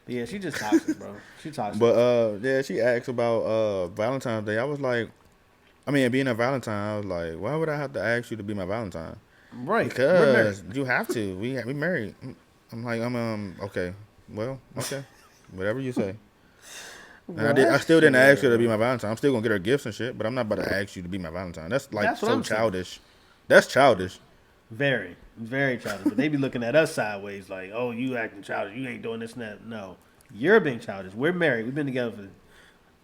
A: But yeah, she just toxic, bro. She toxic.
B: But yeah, she asked about Valentine's Day. I was like, I mean, being a Valentine, I was like, why would I have to ask you to be my Valentine?
A: Right.
B: Because you have to. We married. I'm like, okay. Well, okay. Whatever you say. And I still didn't ask her to be my Valentine. I'm still gonna get her gifts and shit, but I'm not about to ask you to be my Valentine. That's like
A: That's what
B: so
A: I'm saying.
B: childish. That's childish.
A: Very, very childish. But they be looking at us sideways, like, "Oh, you acting childish. You ain't doing this and that." No, you're being childish. We're married. We've been together for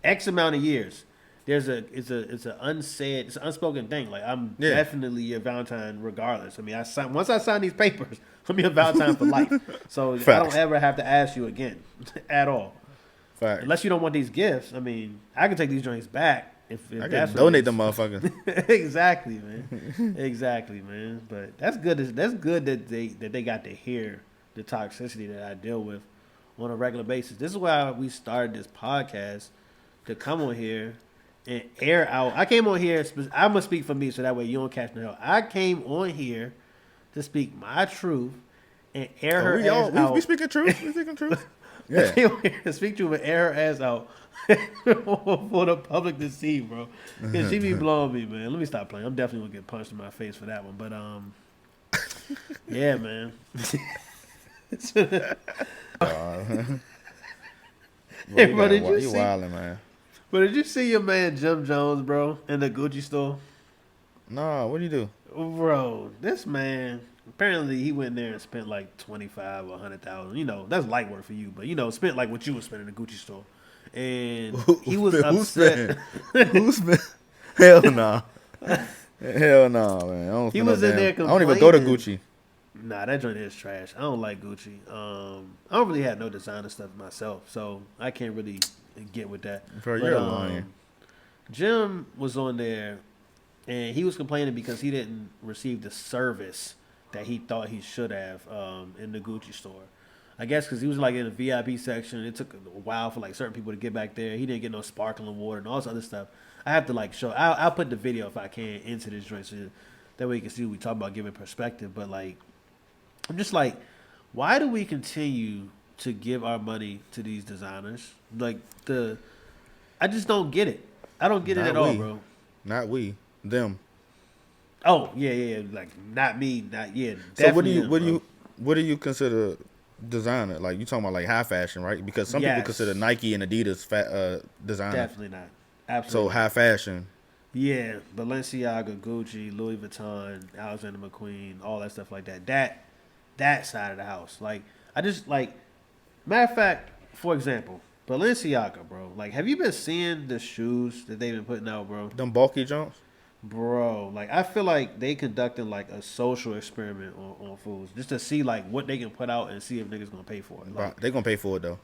A: X amount of years. It's an unsaid, it's an unspoken thing. Like I'm definitely your Valentine, regardless. I mean, once I sign these papers, I'm your Valentine for life. So I don't ever have to ask you again, at all.
B: Fact.
A: Unless you don't want these gifts. I mean, I can take these joints back if
B: I
A: that's
B: can donate them motherfuckers.
A: Exactly, man. Exactly, man. But that's good. That's good that they got to hear the toxicity that I deal with on a regular basis. This is why we started this podcast, to come on here and air out. I came on here. I'm gonna speak for me, so that way you don't catch no hell. I came on here to speak my truth and air her ass out.
B: We speaking truth. We speaking truth.
A: Yeah. I came on here to speak to her and air her ass out for the public to see, bro. Cause she be blowing me, man. Let me stop playing. I'm definitely gonna get punched in my face for that one. But yeah, man. Hey, bro, did you see?
B: Wildin', man.
A: But did you see your man Jim Jones, bro, in the Gucci store?
B: No, what do you do?
A: Bro, this man, apparently he went there and spent like 25 or 100,000. You know, that's light work for you, but you know, spent like what you would spend in the Gucci store. And he was upset.
B: Who spent? Hell no. Hell no, man.
A: He was in there complaining.
B: I don't even go to Gucci.
A: Nah, that joint is trash. I don't like Gucci. I don't really have no designer stuff myself, so I can't really get with that.
B: Bro, you're lying.
A: Jim was on there, and he was complaining because he didn't receive the service that he thought he should have in the Gucci store. I guess because he was like in the VIP section. It took a while for like certain people to get back there. He didn't get no sparkling water and all this other stuff. I have to like show. I'll put the video if I can into this joint so that way you can see what we talk about, giving perspective. But like, I'm just like, why do we continue to give our money to these designers? Like I just don't get it. I don't get it at all, bro.
B: Not we, them.
A: Oh yeah. Like not me, not yeah.
B: So what do you consider designer? Like you talking about like high fashion, right? Because some people consider Nike and Adidas designer.
A: Definitely not. Absolutely.
B: So high fashion.
A: Yeah, Balenciaga, Gucci, Louis Vuitton, Alexander McQueen, all that stuff like that. That side of the house. Like, I just, like, matter of fact, for example, Balenciaga, bro. Like, have you been seeing the shoes that they've been putting out, bro?
B: Them bulky jumps?
A: Bro, like, I feel like they conducting, like, a social experiment on fools. Just to see, like, what they can put out and see if niggas gonna pay for it. Like,
B: they gonna pay for it, though.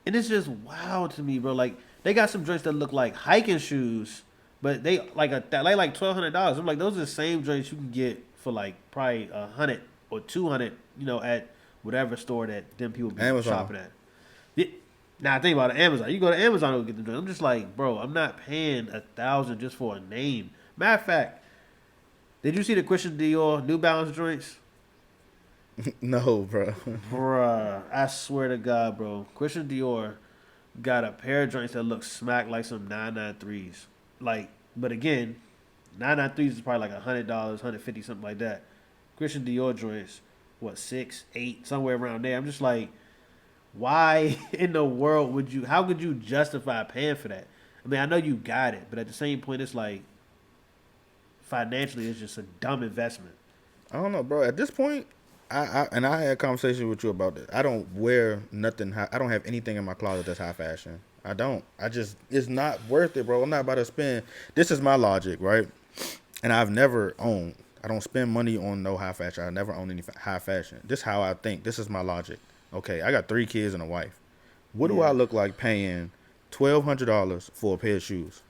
A: And it's just wild to me, bro. Like, they got some joints that look like hiking shoes, but they, like $1,200. I'm like, those are the same joints you can get for, like, probably $100 or $200, you know, at whatever store that them people be shopping at. Now think about it, Amazon. You go to Amazon and get them joints. I'm just like, bro, I'm not paying $1,000 just for a name. Matter of fact, did you see the Christian Dior New Balance joints?
B: No, bro.
A: Bruh, I swear to God, bro. Christian Dior got a pair of joints that look smack like some 993s. Like, but again, 993s is probably like $100, $150, something like that. Christian Dior joints, what, 6, 8, somewhere around there. I'm just like, why in the world how could you justify paying for that? I mean, I know you got it, but at the same point, it's like, financially, it's just a dumb investment.
B: I don't know, bro. At this point, I had a conversation with you about this. I don't wear nothing. I don't have anything in my closet that's high fashion. I don't. It's not worth it, bro. I'm not about to spend. This is my logic, right? And I've never owned. I don't spend money on no high fashion. I never own any high fashion. This is how I think. This is my logic. Okay, I got 3 kids and a wife. What do I look like paying $1,200 for a pair of shoes?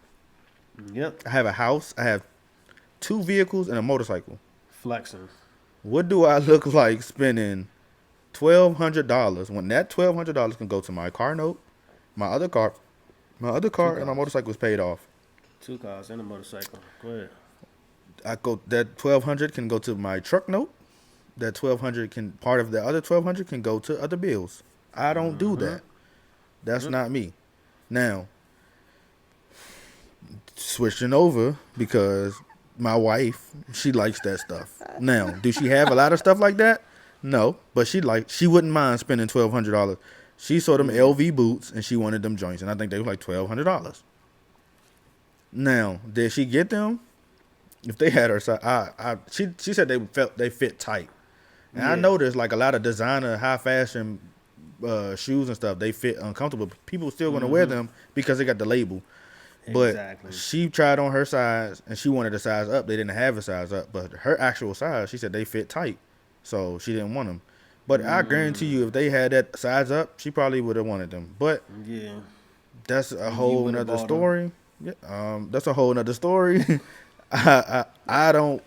A: Yep.
B: I have a house. I have 2 vehicles and a motorcycle.
A: Flexing.
B: What do I look like spending $1,200 when that $1,200 can go to my car note, my other car, My other
A: Two
B: car and my
A: cars.
B: motorcycle was paid off.
A: 2 cars and a motorcycle. Go ahead.
B: I go that 1,200 can go to my truck note. That 1,200 can part of the other 1,200 can go to other bills. I don't do
A: Mm-hmm.
B: that. That's
A: Yep.
B: not me. Now, switching over because my wife, she likes that stuff. Now, do she have a lot of stuff like that? No, but she wouldn't mind spending $1,200. She saw them
A: Yeah.
B: LV boots and she wanted them joints, and I think they were like $1,200. Now, did she get them? If they had her size, she said they fit tight, and I
A: Yeah.
B: noticed like a lot of designer, high fashion shoes and stuff, they fit uncomfortable. People still gonna wear them because they got the label. But
A: Exactly.
B: she tried on her size and she wanted a size up. They didn't have a size up, but her actual size, she said they fit tight, so she didn't want them. But I guarantee you, if they had that size up, she probably would have wanted them. But
A: Yeah.
B: that's a
A: You
B: whole
A: would have
B: nother
A: bought them.
B: story. Yeah, that's a whole nother story. I don't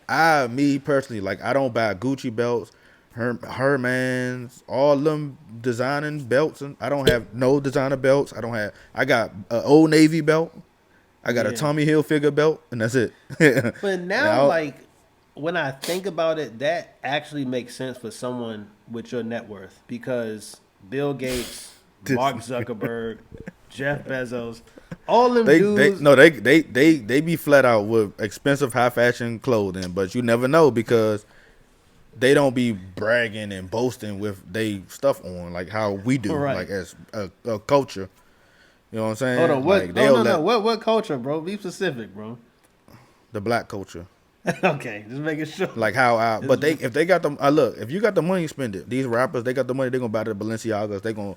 B: me personally, like, I don't buy Gucci belts, Hermans, all them designing belts, and I don't have no designer belts. I got an Old Navy belt. I got a
A: Yeah.
B: Tommy Hilfiger belt, and that's it.
A: But
B: And
A: now, like, when I think about it, that actually makes sense for someone with your net worth because Bill Gates,
B: This-
A: Mark Zuckerberg, Jeff Bezos, all them
B: they
A: dudes.
B: no they be flat out with expensive high fashion clothing, but you never know because they don't be bragging and boasting with they stuff on like how we do,
A: Right.
B: like as a culture. You know what I'm saying?
A: Hold on, what?
B: Like
A: Oh,
B: they'll
A: no,
B: let
A: no. What culture, bro? Be specific, bro.
B: the black culture,
A: Okay, just making sure.
B: like how I. But if they got them, look, if you got the money, spend it. These rappers, they got the money, they gonna buy the Balenciagas. They gonna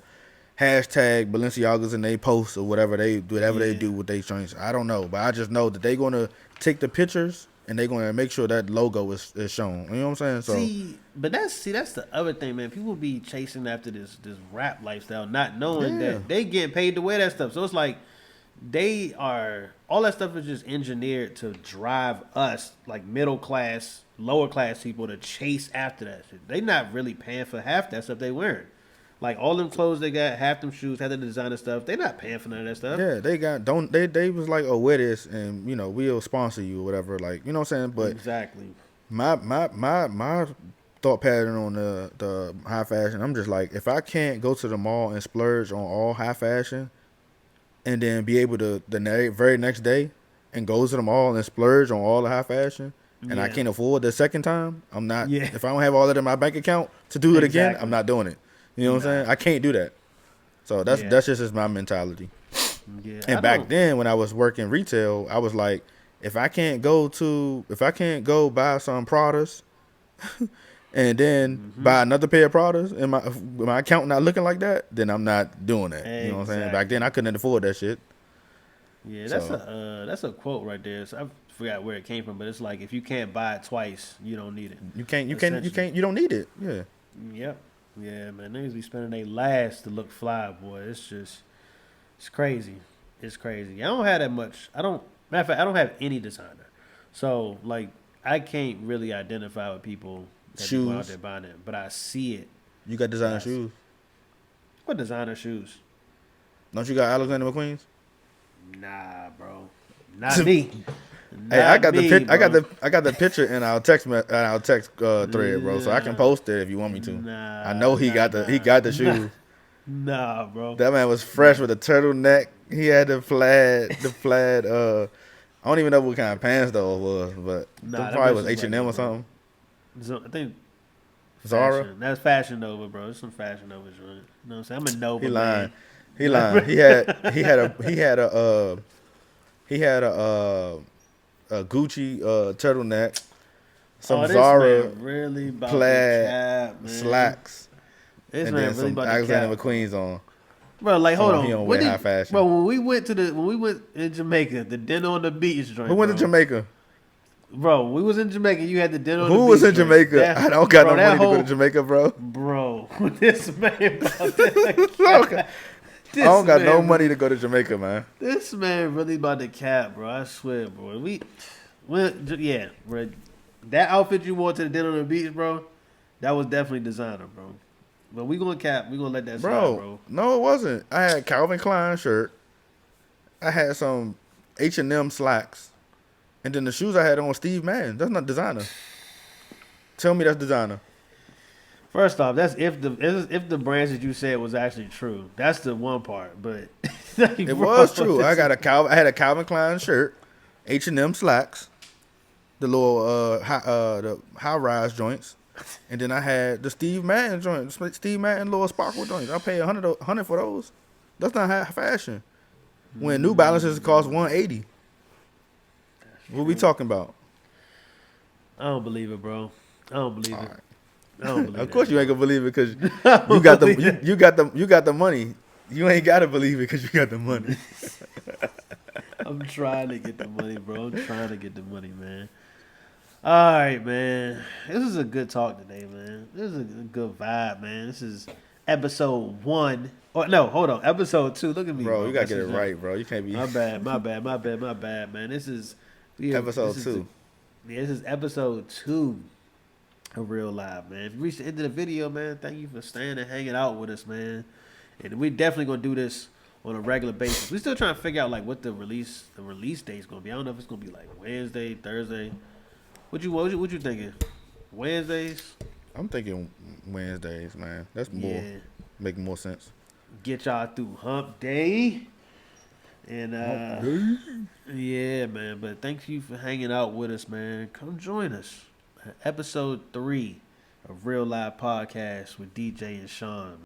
B: hashtag Balenciagas in they posts or whatever they
A: Yeah.
B: do with they joints. I don't know, but I just know that they gonna take the pictures and they gonna make sure that logo is shown. You know what I'm saying? So
A: That's the other thing, man. People be chasing after this rap lifestyle, not knowing
B: Yeah.
A: that they getting paid to wear that stuff. So it's like all that stuff is just engineered to drive us, like middle class, lower class people, to chase after that shit. They not really paying for half that stuff they wearing. Like all them clothes they got, half them shoes, half the designer stuff. They not paying for none of that stuff.
B: yeah, they was like, oh, wear this and we'll sponsor you or whatever. Like, you know what I'm saying? But
A: Exactly.
B: my thought pattern on the high fashion, I'm just like, if I can't go to the mall and splurge on all high fashion and then be able to very next day and go to the mall and splurge on all the high fashion and I
A: Yeah.
B: can't afford the second time, I'm not.
A: Yeah.
B: If I don't have all that in my bank account to do it again,
A: Exactly.
B: I'm not doing it. You know what I'm
A: Nah.
B: saying? I can't do that. So that's
A: Yeah.
B: just my mentality.
A: Yeah.
B: And back then, when I was working retail, I was like, if I can't go buy some Pradas and then buy another pair of Pradas and my account not looking like that, then I'm not doing that. You know what I'm saying? Back
A: Exactly.
B: then, I couldn't afford that shit.
A: Yeah,
B: So-
A: that's a quote right there. So I forgot where it came from, but it's like if you can't buy it twice, you don't need it.
B: You don't need it. Yeah.
A: Yep. Yeah, man. Niggas be spending their last to look fly, boy. It's crazy. It's crazy. I don't have that much. Matter of fact, I don't have any designer. So like I can't really identify with people that be out
B: Shoes.
A: there buying it. But I see it.
B: You got designer
A: Yes.
B: shoes.
A: What designer shoes?
B: Don't you got Alexander McQueen's?
A: Nah, bro. Not me.
B: Hey, I got
A: me,
B: I got
A: bro.
B: the picture in our text thread, bro. So I can post it if you want me to.
A: Nah,
B: I know he got the shoes.
A: Nah, bro.
B: That man was fresh with a turtleneck. He had the plaid. I don't even know what kind of pants those was, but
A: Nah,
B: them
A: that
B: probably
A: bitch
B: was
A: was
B: H&M or
A: regular, bro.
B: something.
A: So, I think
B: Zara.
A: fashion. That's Fashion Nova, bro. It's some Fashion Nova joint. You know what I'm saying? I'm a Nova
B: He lying.
A: man.
B: He lying. He had a Gucci turtleneck, some
A: This
B: Zara
A: man really about
B: plaid
A: to cap, man.
B: slacks,
A: This
B: and
A: man
B: then
A: really
B: some
A: about to
B: Alexander
A: cap.
B: McQueen's on.
A: Bro, like, hold
B: Come on,
A: on.
B: he don't
A: What
B: wear high fashion.
A: Bro, when we went in Jamaica, the dinner on the beach joint.
B: Who went to
A: bro.
B: Jamaica?
A: Bro, we was in Jamaica. You had the dinner on the
B: Who
A: beach.
B: was in
A: joint.
B: Jamaica?
A: That-
B: I don't got
A: bro,
B: no
A: that
B: money to go
A: whole-
B: to Jamaica, bro.
A: Bro, this man about to
B: I don't got no money to go to Jamaica, man.
A: This man really about to cap, bro. I swear, bro. Yeah, bro. That outfit you wore to the dinner on the beach, bro, that was definitely designer, bro. But we gonna cap. We gonna let that slide,
B: Bro,
A: bro.
B: no, it wasn't. I had Calvin Klein shirt, I had some H&M slacks, and then the shoes I had on Steve Madden. That's not designer. Tell me that's designer.
A: First off, that's if the brands that you said was actually true. That's the one part, but like,
B: It
A: bro,
B: was true.
A: this
B: I had a Calvin Klein shirt, H&M slacks, the little the high rise joints, and then I had the Steve Madden joints, Steve Madden little sparkle joints. I paid $100 for those. That's not high fashion. When New Balances cost $180. What we talking about?
A: I don't believe it, bro. I don't believe
B: All
A: it.
B: right.
A: I don't believe
B: Of course
A: that,
B: you ain't gonna believe it because
A: I
B: you
A: don't
B: got the
A: believe it.
B: you got the money. You ain't gotta believe it because you got the money.
A: I'm trying to get the money, bro. I'm trying to get the money, man. All right, man. This is a good talk today, man. This is a good vibe, man. This is episode 1. Oh no, hold on. Episode 2. Look at me,
B: Bro, you gotta get it
A: Messing up.
B: right, bro. You can't be
A: My bad, man. This is
B: episode 2.
A: This is episode 2 of Real Live, man. If you reached the end of the video, man, thank you for staying and hanging out with us, man. And we definitely gonna do this on a regular basis. We still trying to figure out like what the release date's gonna be. I don't know if it's gonna be like Wednesday, Thursday. What you thinking? Wednesdays?
B: I'm thinking Wednesdays, man. That's more
A: Yeah.
B: make more sense.
A: Get y'all through hump day. And yeah, man. But thank you for hanging out with us, man. Come join us. Episode 3 of Real Live Podcast with DJ and Sean.